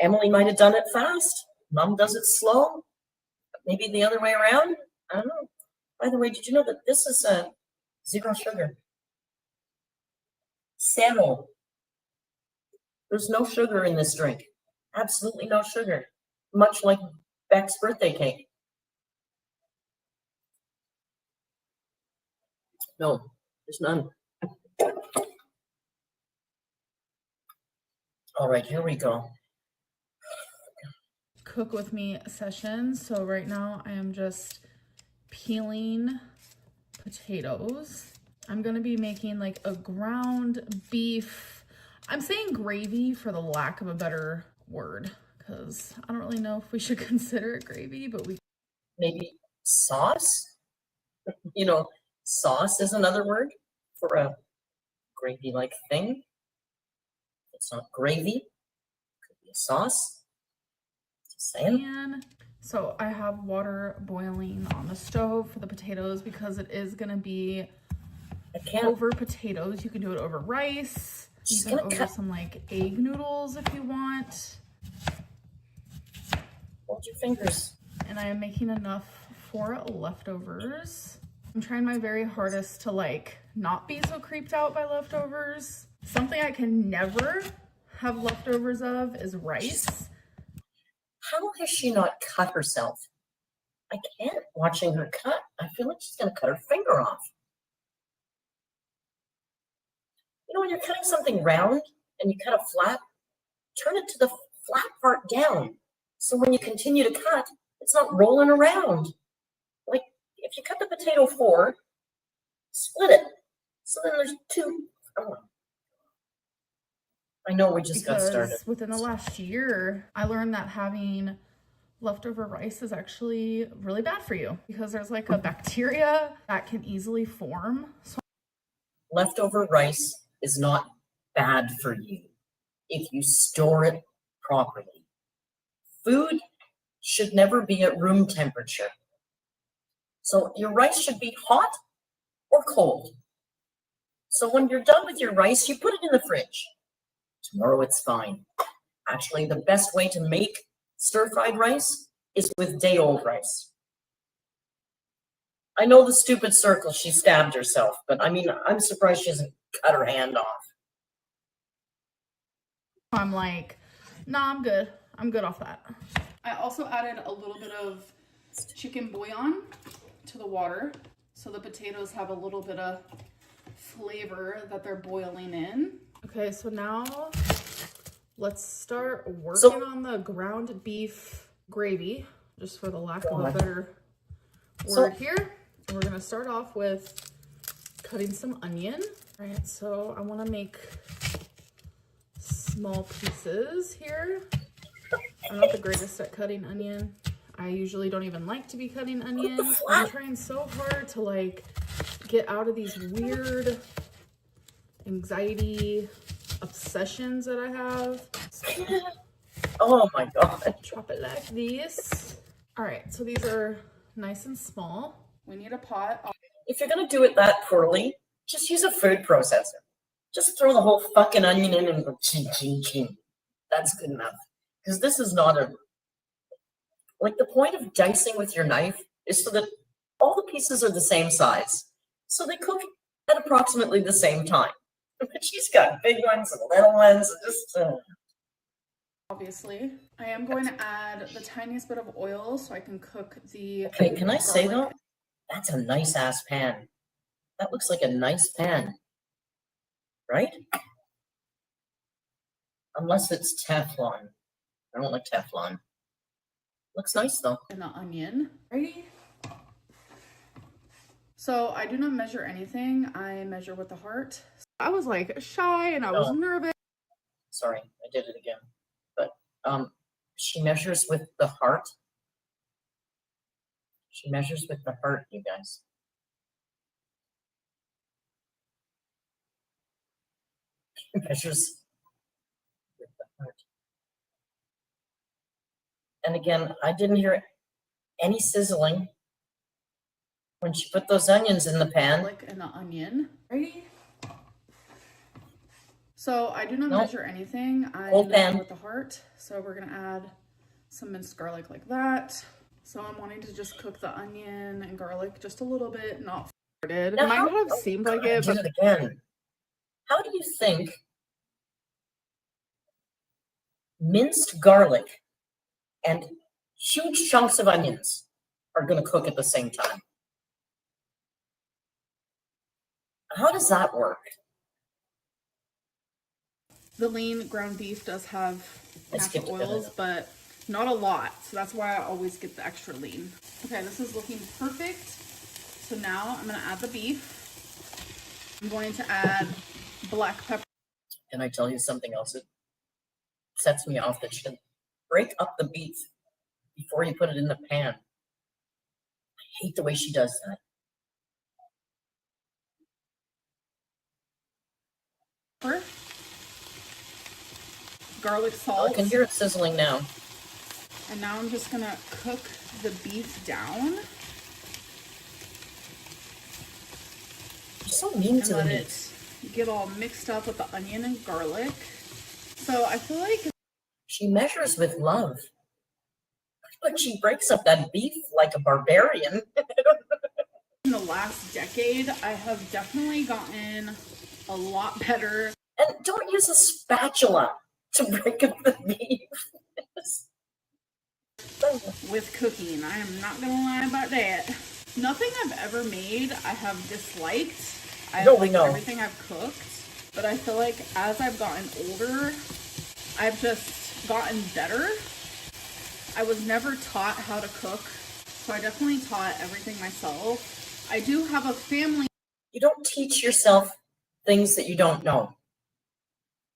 Emily might have done it fast. Mom does it slow. Maybe the other way around? I don't know. By the way, did you know that this is zero sugar? Zero. There's no sugar in this drink. Absolutely no sugar. Much like Beck's birthday cake. No, there's none. All right, here we go. Cook with me session. So right now I am just peeling potatoes. I'm gonna be making like a ground beef. I'm saying gravy for the lack of a better word, because I don't really know if we should consider it gravy, but we Maybe sauce? You know, sauce is another word for a gravy-like thing. It's not gravy. Could be a sauce. Just saying. can. So I have water boiling on the stove for the potatoes because it is gonna be I can't. over potatoes. You can do it over rice, She's even gonna over cut. some like egg noodles if you want. Hold your fingers. And I am making enough for leftovers. I'm trying my very hardest to like not be so creeped out by leftovers. Something I can never have leftovers of is rice. How has she not cut herself? I can't. Watching her cut, I feel like she's gonna cut her finger off. You know, when you're cutting something round and you cut a flat, turn it to the flat part down. So when you continue to cut, it's not rolling around. Like if you cut the potato 4, split it. So then there's 2. Oh. I know we just got started. Because within the last year, I learned that having leftover rice is actually really bad for you because there's like a bacteria that can easily form. So Leftover rice is not bad for you if you store it properly. Food should never be at room temperature. So your rice should be hot or cold. So when you're done with your rice, you put it in the fridge. Tomorrow it's fine. Actually, the best way to make stir-fried rice is with day-old rice. I know the stupid circle, she stabbed herself, but I mean, I'm surprised she hasn't cut her hand off. I'm like, nah, I'm good. I'm good off that. I also added a little bit of chicken bouillon to the water, so the potatoes have a little bit of flavor that they're boiling in. Okay, so now let's start working on the ground beef gravy, just for the lack of a better word here. And we're gonna start off with cutting some onion. All right, so I wanna make small pieces here. I'm not the greatest at cutting onion. I usually don't even like to be cutting onion. I'm trying so hard to like get out of these weird anxiety obsessions that I have. Oh my God. Chop it like this. All right, so these are nice and small. We need a pot. If you're gonna do it that poorly, just use a food processor. Just throw the whole fucking onion in and go ching, ching, ching. That's good enough. Because this is not a, like the point of dicing with your knife is so that all the pieces are the same size. So they cook at approximately the same time. But she's got big ones and little ones. Just, Obviously, I am going to add the tiniest bit of oil so I can cook the Okay, can I say though? garlic. That's a nice ass pan. That looks like a nice pan. Right? Unless it's Teflon. I don't like Teflon. Looks nice though. And the onion. Ready? So I do not measure anything. I measure with the heart. I was like shy and I was nervous. Sorry, I did it again. But she measures with the heart. She measures with the heart, you guys. She measures with the heart. And again, I didn't hear any sizzling when she put those onions in the pan. Garlic and the onion. Ready? So I do not measure anything. I Whole measure pan. with the heart. So we're gonna add some minced garlic like that. So I'm wanting to just cook the onion and garlic just a little bit, not started. Now, It might how- not have oh, seemed like God, I it, did but it again. How do you think minced garlic and huge chunks of onions are going to cook at the same time? How does that work? the lean ground beef does have I natural skipped a bit, I oils, know. but not a lot. So that's why I always get the extra lean. Okay, this is looking perfect. So now I'm going to add the beef. I'm going to add black pepper. Can I tell you something else that sets me off? That should break up the beef before you put it in the pan. I hate the way she does that. Garlic I salt. can hear it sizzling now. And now I'm just gonna cook the beef down You're so mean and to the let meat. it get all mixed up with the onion and garlic. So I feel like She measures with love, but she breaks up that beef like a barbarian. in the last decade, I have definitely gotten a lot better And don't use a spatula to break up the beef. with cooking. I am not gonna lie about that. Nothing I've ever made I have disliked. I No, we like know. everything I've cooked, but I feel like as I've gotten older, I've just gotten better. I was never taught how to cook, so I definitely taught everything myself. I do have a family. You don't teach yourself things that you don't know.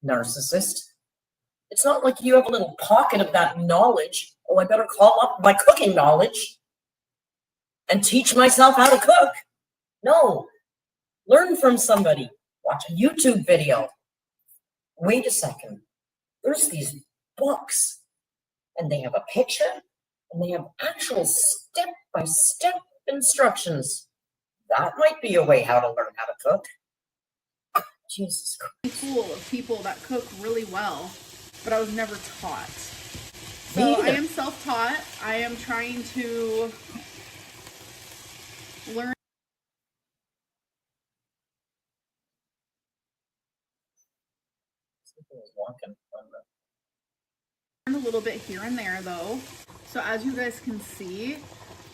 Narcissist. It's not like you have a little pocket of that knowledge. Oh, I better call up my cooking knowledge and teach myself how to cook. No. Learn from somebody. Watch a YouTube video. Wait a second. There's these books, and they have a picture, and they have actual step-by-step instructions. That might be a way how to learn how to cook. Jesus Christ. Full of people that cook really well, but I was never taught. Me So I either. am self-taught. I am trying to learn Something was walking on a little bit here and there though. So as you guys can see,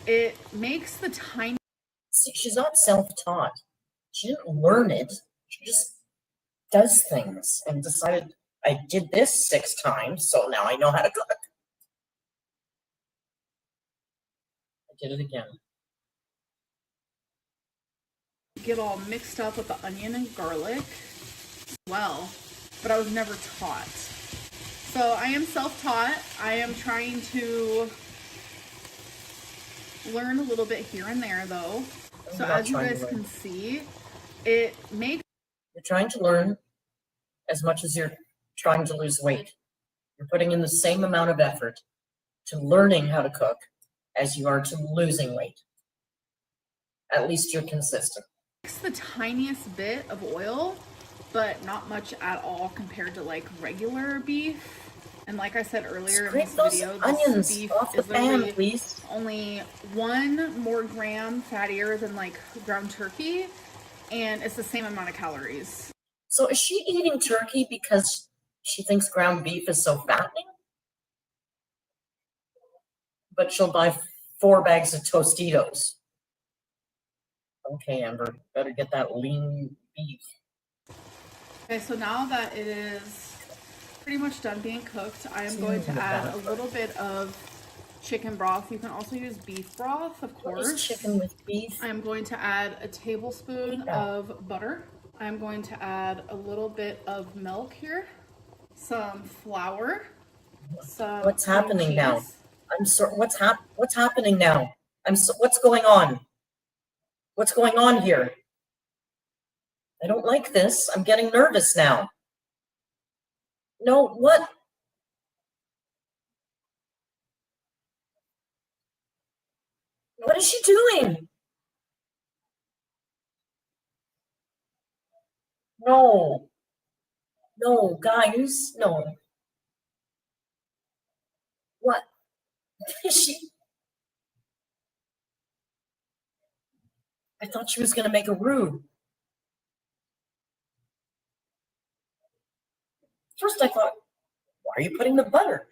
it makes the tiny See, she's not self-taught. She didn't learn it. She just does things and decided, I did this 6 times, so now I know how to cook. I did it again. get all mixed up with the onion and garlic as well, but I was never taught. So I am self-taught. I am trying to learn a little bit here and there though. So I'm not as you trying to guys learn. can see, it makes You're trying to learn as much as you're trying to lose weight. You're putting in the same amount of effort to learning how to cook as you are to losing weight. At least you're consistent. the tiniest bit of oil, but not much at all compared to like regular beef. And like I said earlier in Scrape this those video, this onions beef off the is pan, literally please. only 1 more gram fattier than like ground turkey, and it's the same amount of calories. So is she eating turkey because she thinks ground beef is so fattening? But she'll buy 4 bags of Tostitos. Okay, Amber, better get that lean beef. Okay, so now that it is pretty much done being cooked, I am See, going I'm to gonna add back a little bit of chicken broth. You can also use beef broth, of What is course. chicken with beef? I am going to add a tablespoon Yeah. of butter. I'm going to add a little bit of milk here, some flour, some What's cream happening now? cheese. I'm sorry. What's happening now? What's going on? What's going on here? I don't like this. I'm getting nervous now. No, what? What is she doing? No. No, guys, no. What? Is she? I thought she was going to make a roux. First I thought, why are you putting the butter?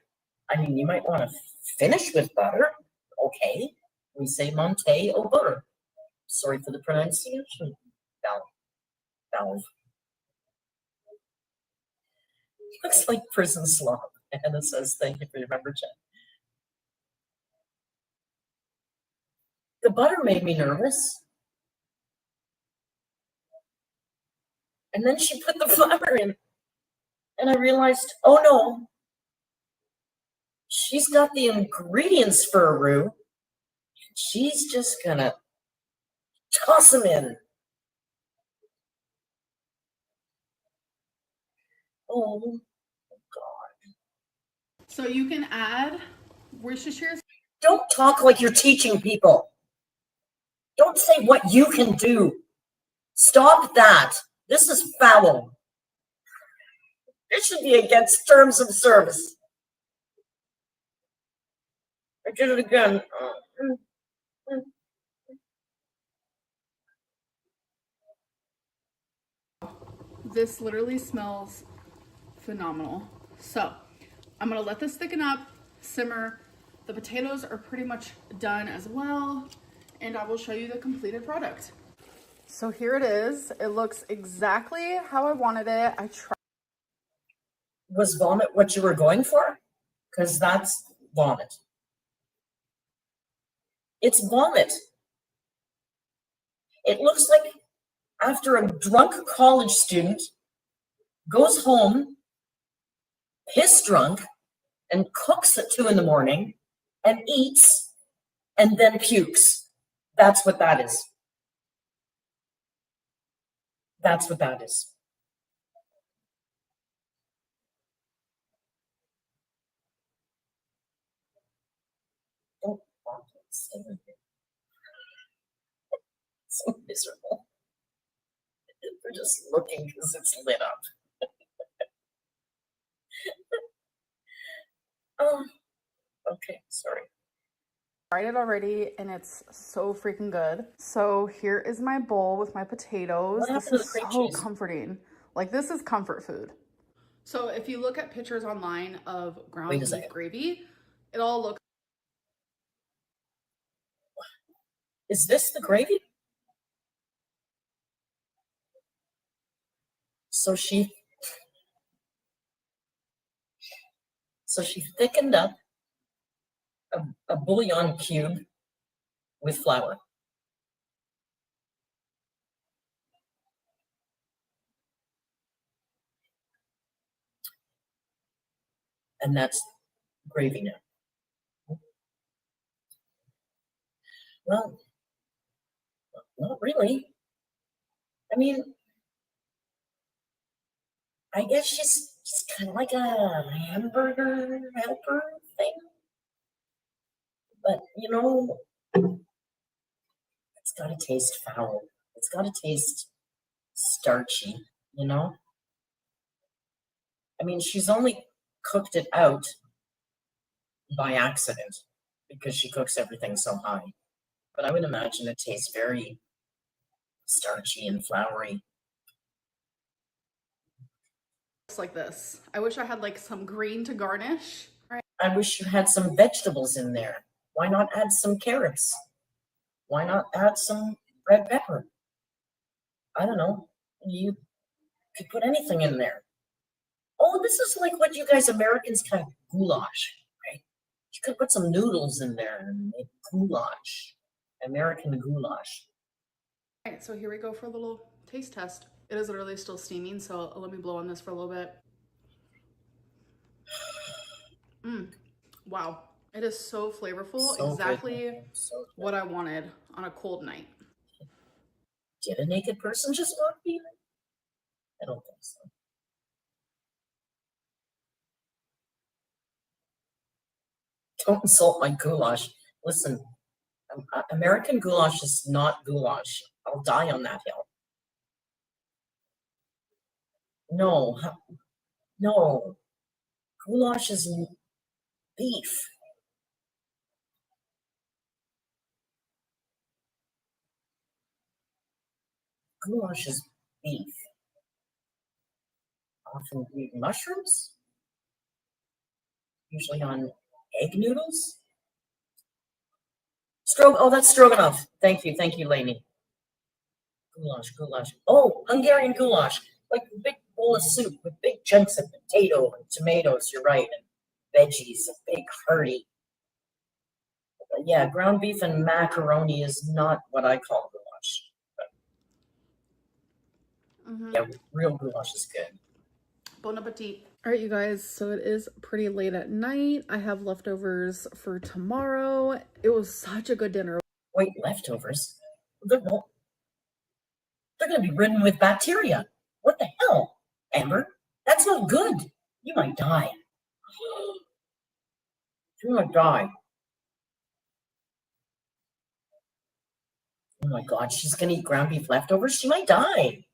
I mean, you might want to finish with butter. Okay. We say monter au beurre. Sorry for the pronunciation. Valve. Looks like prison slop. And it says, thank you for your member chat. The butter made me nervous. And then she put the flour in. And I realized, oh no, she's got the ingredients for a roux. She's just gonna toss them in. Oh God. So you can add Worcestershire. Don't talk like you're teaching people. Don't say what you can do. Stop that. This is foul. It should be against terms of service. I did it again. This literally smells phenomenal. So I'm gonna let this thicken up, simmer. The potatoes are pretty much done as well, and I will show you the completed product. So here it is. It looks exactly how I wanted it. I tried. Was vomit what you were going for? Because that's vomit. It's vomit. It looks like after a drunk college student goes home, piss drunk, and cooks at 2 a.m. and eats and then pukes. That's what that is. That's what that is. Don't vomit. So miserable. They're just looking because it's lit up. Oh, okay, sorry. Tried it already and it's so freaking good. So here is my bowl with my potatoes. What This happened to is the cream so cheese? comforting. Like, this is comfort food. So if you look at pictures online of ground Wait a beef second. gravy, it all looks. Is this the gravy? So she thickened up a bouillon cube with flour. And that's gravy now. Well, not really. I mean, I guess she's kind of like a hamburger helper thing. But, you know, it's got to taste foul. It's got to taste starchy, you know? I mean, she's only cooked it out by accident because she cooks everything so high. But I would imagine it tastes very starchy and floury. like this. I wish I had like some green to garnish. I wish you had some vegetables in there. Why not add some carrots? Why not add some red pepper? I don't know. You could put anything in there. Oh, this is like what you guys Americans kind of goulash, right? You could put some noodles in there and make goulash, American goulash. All right, so here we go for a little taste test. It is literally still steaming, so let me blow on this for a little bit. Wow, it is so flavorful. So exactly good. So good. what I wanted on a cold night. Did a naked person just walk in? I don't think so. Don't insult my goulash. Listen, American goulash is not goulash. I'll die on that hill. No, no. Goulash is beef. Goulash is beef. Often eat mushrooms. Usually on egg noodles. Oh, that's stroganoff. Thank you, Lainey. Goulash. Oh, Hungarian goulash. Like a big bowl of soup with big chunks of potato and tomatoes, you're right, and veggies, a big hearty. Yeah, ground beef and macaroni is not what I call goulash. Yeah, real goulash is good. Bon appetit. All right, you guys, so it is pretty late at night. I have leftovers for tomorrow. It was such a good dinner. Wait, leftovers? They're going to be ridden with bacteria. What the hell, Amber? That's not good. You might die. You might die. Oh my God, she's going to eat ground beef leftovers? She might die.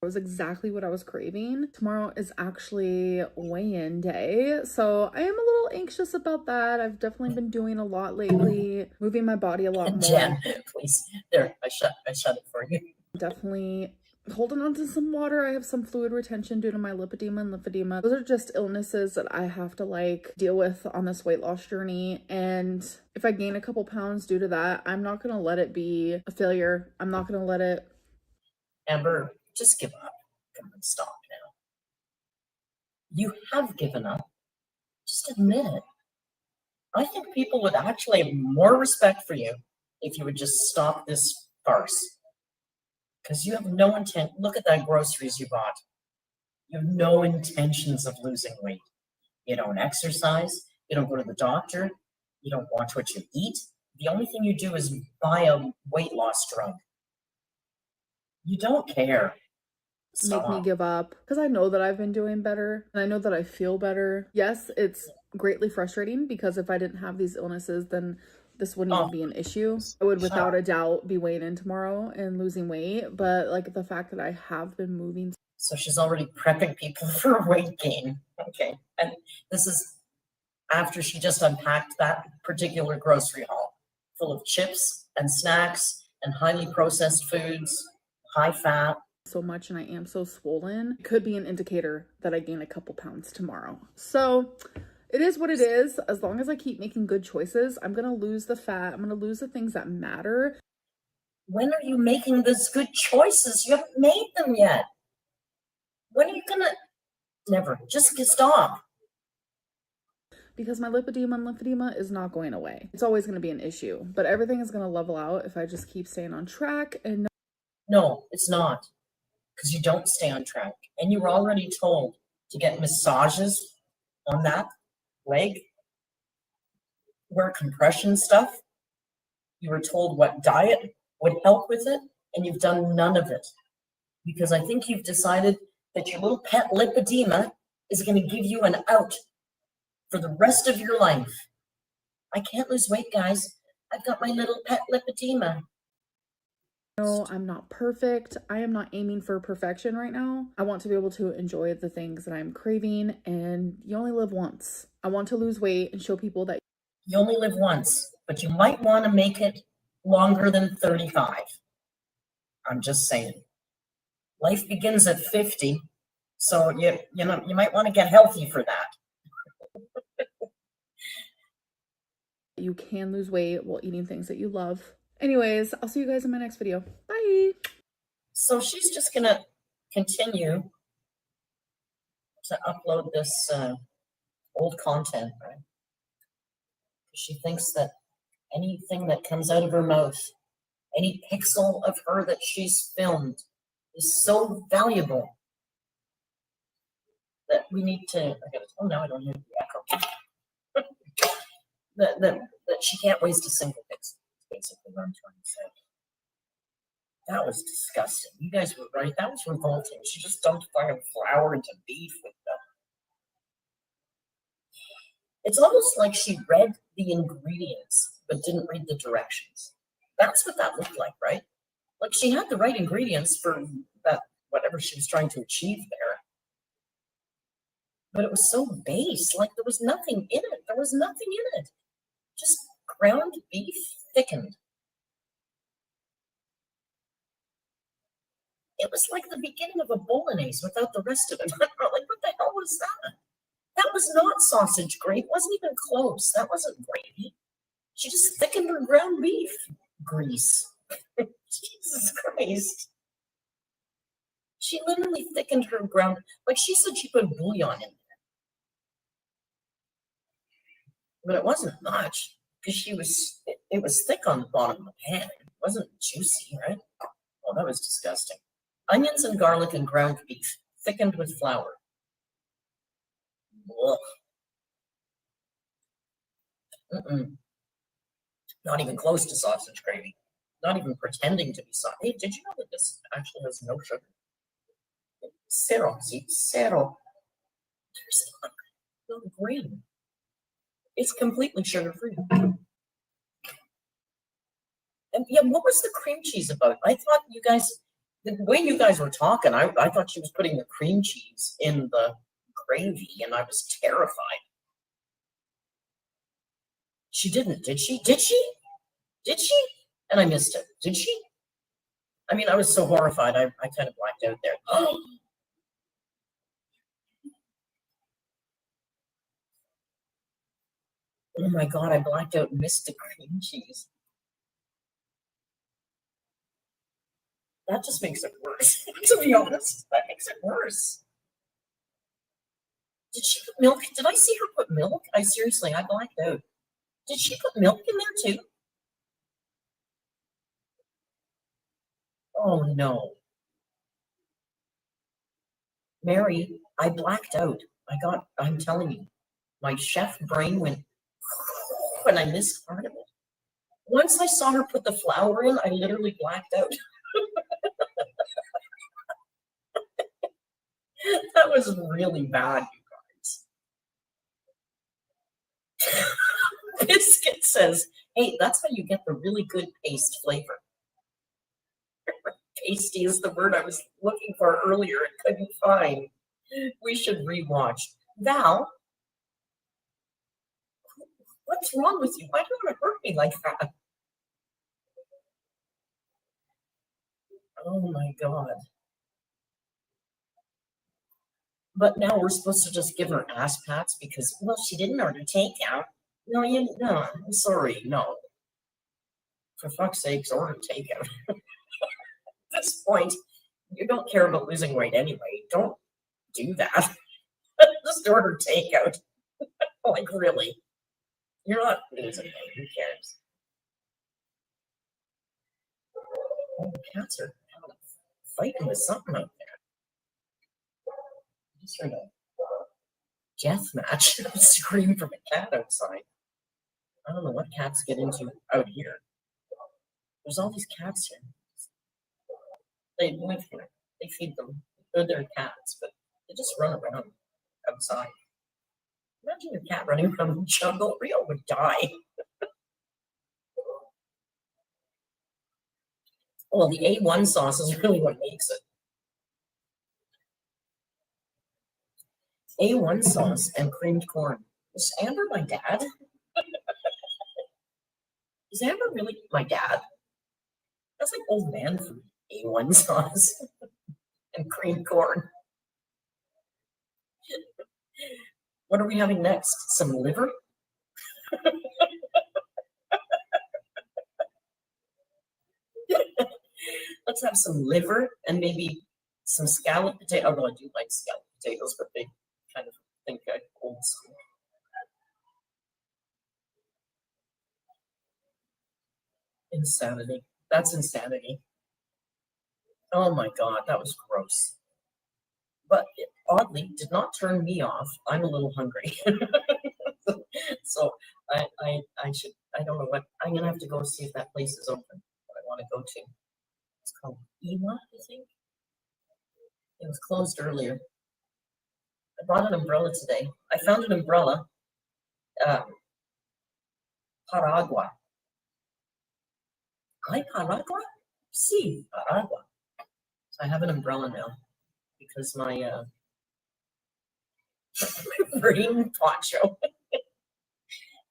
It was exactly what I was craving. Tomorrow is actually weigh-in day, so I am a little anxious about that. I've definitely been doing a lot lately, moving my body a lot more. Jen, please. There, I shut it for you. Definitely holding on to some water. I have some fluid retention due to my lipedema and lymphedema. Those are just illnesses that I have to like deal with on this weight loss journey. And if I gain a couple pounds due to that, I'm not going to let it be a failure. I'm not going to let it. Amber, just give up. Come on, stop now. You have given up. Just admit it. I think people would actually have more respect for you if you would just stop this farce. Because you have no intent. Look at that groceries you bought. You have no intentions of losing weight. You don't exercise. You don't go to the doctor. You don't watch what you eat. The only thing you do is buy a weight loss drug. You don't care. Make me give up, because I know that I've been doing better and I know that I feel better. Yes, it's greatly frustrating because if I didn't have these illnesses, then this wouldn't even be an issue. I would without a doubt be weighing in tomorrow and losing weight, but like the fact that I have been moving. So she's already prepping people for weight gain. Okay. And this is after she just unpacked that particular grocery haul full of chips and snacks and highly processed foods, high fat. So much and I am so swollen. It could be an indicator that I gain a couple pounds tomorrow. So it is what it is. As long as I keep making good choices, I'm going to lose the fat. I'm going to lose the things that matter. When are you making those good choices? You haven't made them yet. When are you going to? Never. Just stop. Because my lipedema and lymphedema is not going away. It's always going to be an issue, but everything is going to level out if I just keep staying on track. And no, it's not. Because you don't stay on track. And you were already told to get massages on that leg, wear compression stuff. You were told what diet would help with it, and you've done none of it. Because I think you've decided that your little pet lipedema is going to give you an out for the rest of your life. I can't lose weight, guys. I've got my little pet lipedema. No, I'm not perfect. I am not aiming for perfection right now. I want to be able to enjoy the things that I'm craving, and you only live once. I want to lose weight and show people that you only live once, but you might want to make it longer than 35. I'm just saying. Life begins at 50, so you might want to get healthy for that. You can lose weight while eating things that you love. Anyways, I'll see you guys in my next video. Bye. So she's just going to continue to upload this old content, right? She thinks that anything that comes out of her mouth, any pixel of her that she's filmed is so valuable that we need to, oh, now I don't hear the echo. that she can't waste a single pixel. Basically what I'm trying to say. That was disgusting. You guys were right. That was revolting. She just dumped fucking flour into beef with them. It's almost like she read the ingredients but didn't read the directions. That's what that looked like, right? Like she had the right ingredients for that, whatever she was trying to achieve there. But it was so base, like there was nothing in it. There was nothing in it. Just ground beef thickened. It was like the beginning of a bolognese without the rest of it. I'm like, what the hell was that? That was not sausage gravy. It wasn't even close. That wasn't gravy. She just thickened her ground beef grease. Jesus Christ. She literally thickened her ground. Like she said she put bouillon in there. But it wasn't much because it was thick on the bottom of the pan. It wasn't juicy, right? Oh, that was disgusting. Onions and garlic and ground beef, thickened with flour. Ugh. Not even close to sausage gravy. Not even pretending to be sausage. Hey, did you know that this actually has no sugar? Zero. See, zero. There's no grain. It's completely sugar-free. And yeah, what was the cream cheese about? I thought you guys, the way you guys were talking, I thought she was putting the cream cheese in the gravy, and I was terrified. She didn't, did she? Did she? Did she? And I missed it. Did she? I mean, I was so horrified, I kind of blacked out there. Oh. Oh my God, I blacked out and missed the cream cheese. That just makes it worse, to be honest. That makes it worse. Did she put milk? Did I see her put milk? I blacked out. Did she put milk in there too? Oh no. Mary, I blacked out. I'm telling you, my chef brain went when I missed part of it. Once I saw her put the flour in, I literally blacked out. That was really bad, you guys. Biscuit says, hey, that's how you get the really good paste flavor. Pasty is the word I was looking for earlier and couldn't find. We should rewatch. Val, what's wrong with you? Why do you want to hurt me like that? Oh my God. But now we're supposed to just give her ass pats because, well, she didn't order takeout. No, I'm sorry, no. For fuck's sakes, order takeout. At this point, you don't care about losing weight anyway. Don't do that. Just order takeout. Like, really? You're not losing weight. Who cares? Oh, the cats are fighting with something out there. I just heard a death match scream from a cat outside. I don't know what cats get into out here. There's all these cats here. They live here. They feed them. They're cats, but they just run around outside. Imagine your cat running around the jungle. Rio would die. Well, the A1 sauce is really what makes it. A1 sauce and creamed corn. Is Amber my dad? Is Amber really my dad? That's like old man food. A1 sauce and creamed corn. What are we having next? Some liver? Let's have some liver and maybe some scalloped potato. Although I do like scalloped potatoes, but they kind of think I'm old school. Insanity. That's insanity. Oh my God, that was gross. But it oddly did not turn me off. I'm a little hungry. So I don't know what, I'm gonna have to go see if that place is open that I want to go to. It's called Ema, I think. It was closed earlier. I bought an umbrella today. I found an umbrella, Paragua. Hi, Paragua? Si, Paragua. So I have an umbrella now because my rain poncho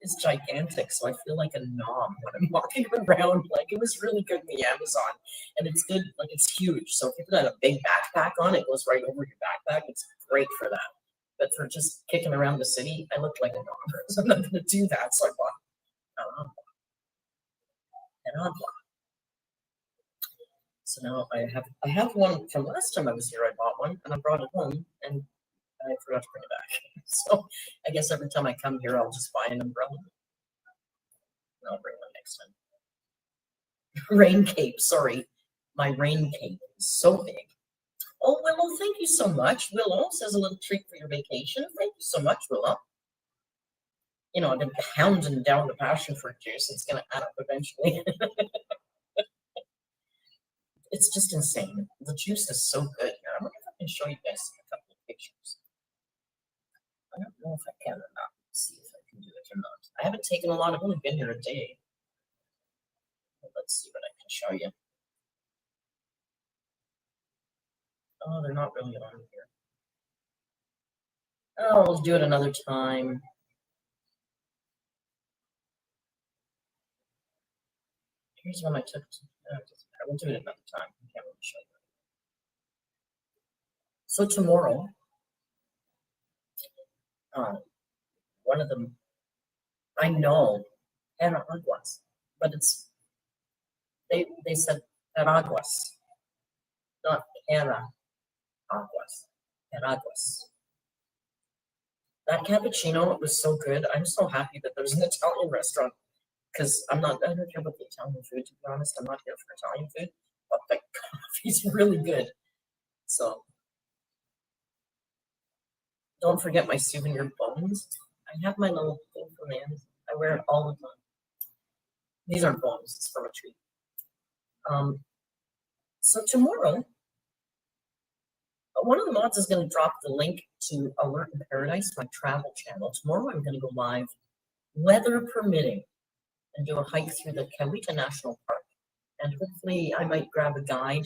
is gigantic, so I feel like a knob when I'm walking around. Like, it was really good in the Amazon, and it's good, like, it's huge. So if you've got a big backpack on, it goes right over your backpack. It's great for that. But for just kicking around the city, I look like a knob. So I'm not going to do that. So I bought an odd one. So now I have one from last time I was here. I bought one and I brought it home and I forgot to bring it back. So I guess every time I come here, I'll just buy an umbrella. And I'll bring one next time. Rain cape, sorry. My rain cape is so big. Oh, Willow, thank you so much. Willow says a little treat for your vacation. Thank you so much, Willow. You know, I've been hounding down the passion fruit juice. It's going to add up eventually. It's just insane. The juice is so good here. I wonder if I can show you guys a couple of pictures. I don't know if I can or not. Let's see if I can do it or not. I haven't taken a lot. I've only been here a day. Let's see what I can show you. Oh, they're not really on here. Oh, we'll do it another time. Here's one I took. I will do it another time. I can't really show you. So tomorrow, one of them, I know, Aguas, but it's, they said Aguas, not Aguas, Aguas. That cappuccino, it was so good. I'm so happy that there's an Italian restaurant, because I don't care about the Italian food, to be honest. I'm not here for Italian food, but the coffee's really good. So don't forget my souvenir bones. I have my little thing for man. I wear it all the time. These aren't bones, it's from a tree. So tomorrow, one of the mods is going to drop the link to Alert in Paradise, my travel channel. Tomorrow I'm going to go live, weather permitting, and do a hike through the Kawita National Park. And hopefully I might grab a guide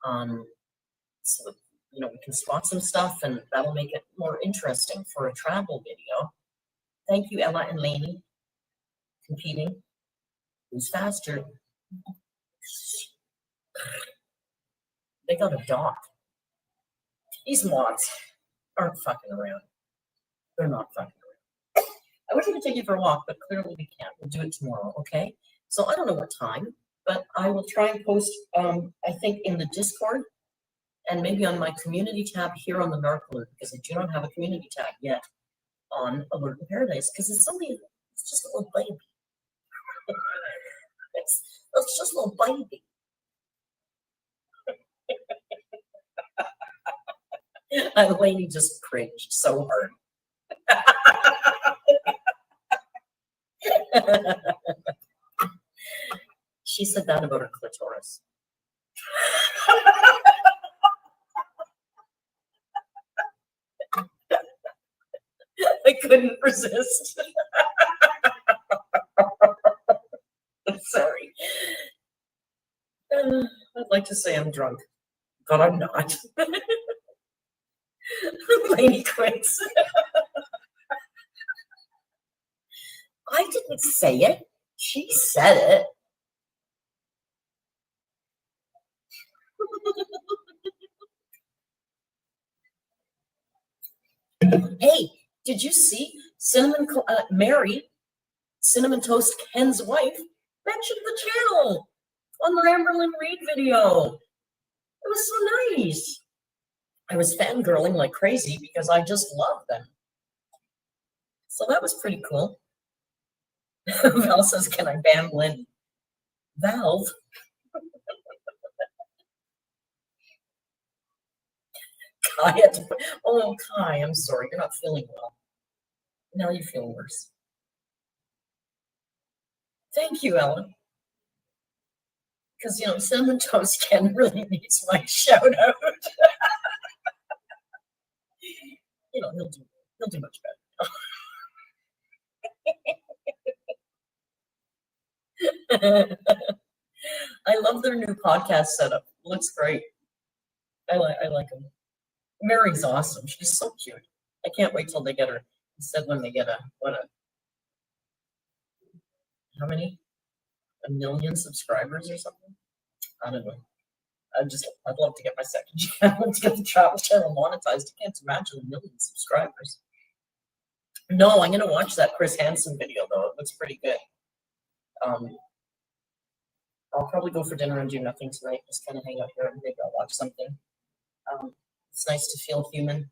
so that, you know, we can spot some stuff and that'll make it more interesting for a travel video. Thank you, Ella and Lainey. Competing. Who's faster? They got a dog. These mods aren't fucking around. They're not fucking around. I wish I could take you for a walk, but clearly we can't. We'll do it tomorrow, okay? So I don't know what time, but I will try and post, I think, in the Discord and maybe on my community tab here on the Merc Alert, because I do not have a community tab yet on Alert in Paradise, because it's just a little baby. it's just a little baby. And Lainey just cringed so hard. She said that about her clitoris. I couldn't resist. I'm sorry. I'd like to say I'm drunk, but I'm not. Lainey quits. I didn't say it. She said it. Hey, did you see Mary, Cinnamon Toast Ken's wife, mentioned the channel on the Amberrlynn Read video? It was so nice. I was fangirling like crazy because I just love them. So that was pretty cool. Val says, can I ban Lynn? Valve? Kai had to put, oh, Kai, I'm sorry, you're not feeling well. Now you feel worse. Thank you, Ellen. Because, you know, Cinnamon Toast Ken really needs my shout out. You know, he'll do much better. I love their new podcast setup. It looks great. I like them. Mary's awesome. She's so cute. I can't wait till they get her. Instead, when they get a how many? 1 million subscribers or something? I don't know. I'd love to get my second channel, to get the travel channel monetized. I can't imagine 1 million subscribers. No, I'm gonna watch that Chris Hansen video though. It looks pretty good. I'll probably go for dinner and do nothing tonight. Just kind of hang out here and maybe I'll watch something. It's nice to feel human.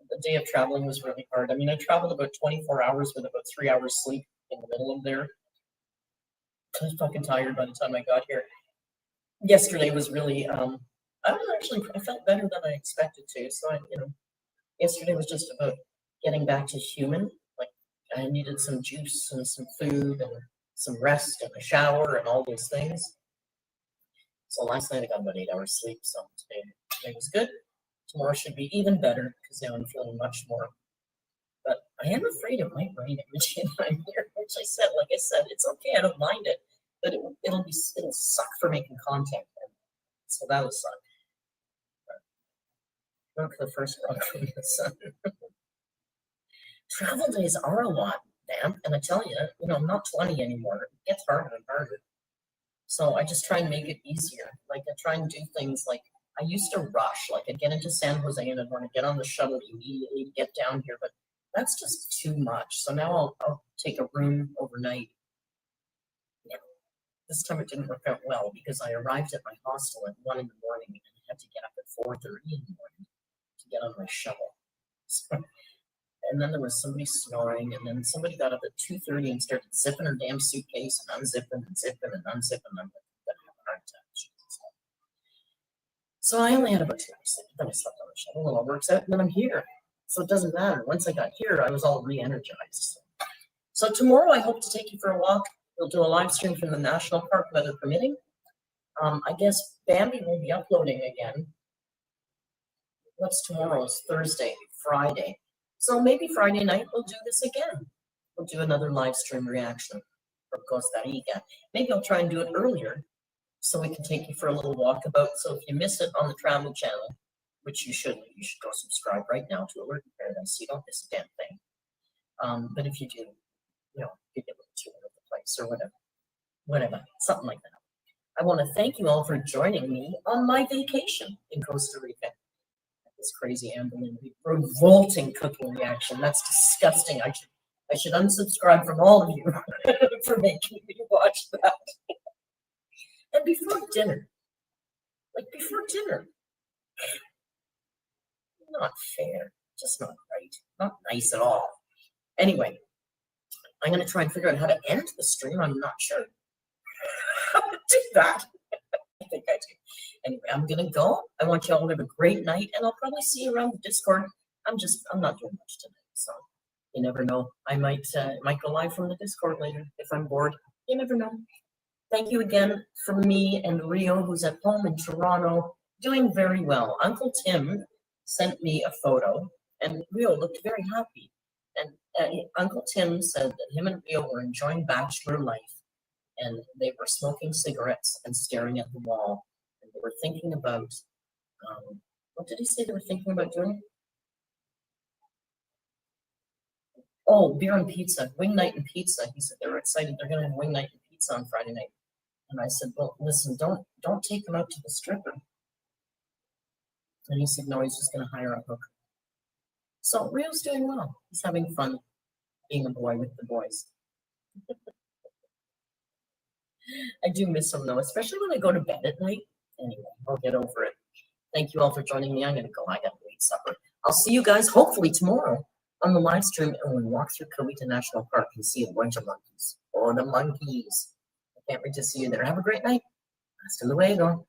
The day of traveling was really hard. I mean, I traveled about 24 hours with about 3 hours sleep in the middle of there. I was fucking tired by the time I got here. Yesterday was really, I felt better than I expected to. So yesterday was just about getting back to human. Like I needed some juice and some food and some rest and a shower and all those things. So last night I got about 8 hours sleep. So today was good. Tomorrow should be even better because now I'm feeling much more. But I am afraid it might rain every day I'm here, which like I said, it's okay. I don't mind it, but it'll suck for making content. So that will suck. Look, the first rock from the sun. Travel days are a lot, damn. And I tell you, I'm not 20 anymore. It gets harder and harder. So I just try and make it easier. Like I try and do things like I used to rush. Like I'd get into San Jose and I'd want to get on the shuttle immediately to get down here, but that's just too much. So now I'll take a room overnight. Yeah. This time it didn't work out well because I arrived at my hostel at 1 in the morning and I had to get up at 4:30 in the morning to get on my shuttle. So, and then there was somebody snoring, and then somebody got up at 2:30 and started zipping her damn suitcase and unzipping and zipping and unzipping. I'm gonna have a heart attack. So I only had about 2 hours sleep. Then I slept on the shuttle, and it all works out, and then I'm here. So it doesn't matter. Once I got here, I was all re-energized. So tomorrow, I hope to take you for a walk. We'll do a live stream from the national park, weather permitting. I guess Bambi will be uploading again. What's tomorrow's Thursday, Friday. So maybe Friday night we'll do this again. We'll do another live stream reaction from Costa Rica. Maybe I'll try and do it earlier so we can take you for a little walkabout. So if you miss it on the travel channel, which you should go subscribe right now to Alert Paradise so you don't miss a damn thing. But if you do, you get a little tour of the place or whatever, something like that. I want to thank you all for joining me on my vacation in Costa Rica. This crazy Amberlynn revolting cooking reaction. That's disgusting. I should unsubscribe from all of you for making me watch that. And before dinner, not fair, just not right, not nice at all. Anyway, I'm going to try and figure out how to end the stream. I'm not sure how to do that. I think I do. Anyway, I'm going to go. I want you all to have a great night, and I'll probably see you around the Discord. I'm not doing much tonight, so you never know. I might go live from the Discord later if I'm bored. You never know. Thank you again from me and Rio, who's at home in Toronto, doing very well. Uncle Tim sent me a photo, and Rio looked very happy. And Uncle Tim said that him and Rio were enjoying bachelor life, and they were smoking cigarettes and staring at the wall. And they were thinking about, what did he say they were thinking about doing? Oh, beer and pizza, wing night and pizza. He said they were excited. They're going to have wing night and pizza on Friday night. And I said, well, listen, don't take him out to the stripper. And he said, no, he's just going to hire a hooker. So Rio's doing well. He's having fun being a boy with the boys. I do miss him though, especially when I go to bed at night. Anyway, I'll get over it. Thank you all for joining me. I'm going to go. I got to eat supper. I'll see you guys hopefully tomorrow on the live stream, and we'll walk through Kawita National Park and see a bunch of monkeys. Oh, the monkeys. I can't wait to see you there. Have a great night. Hasta luego.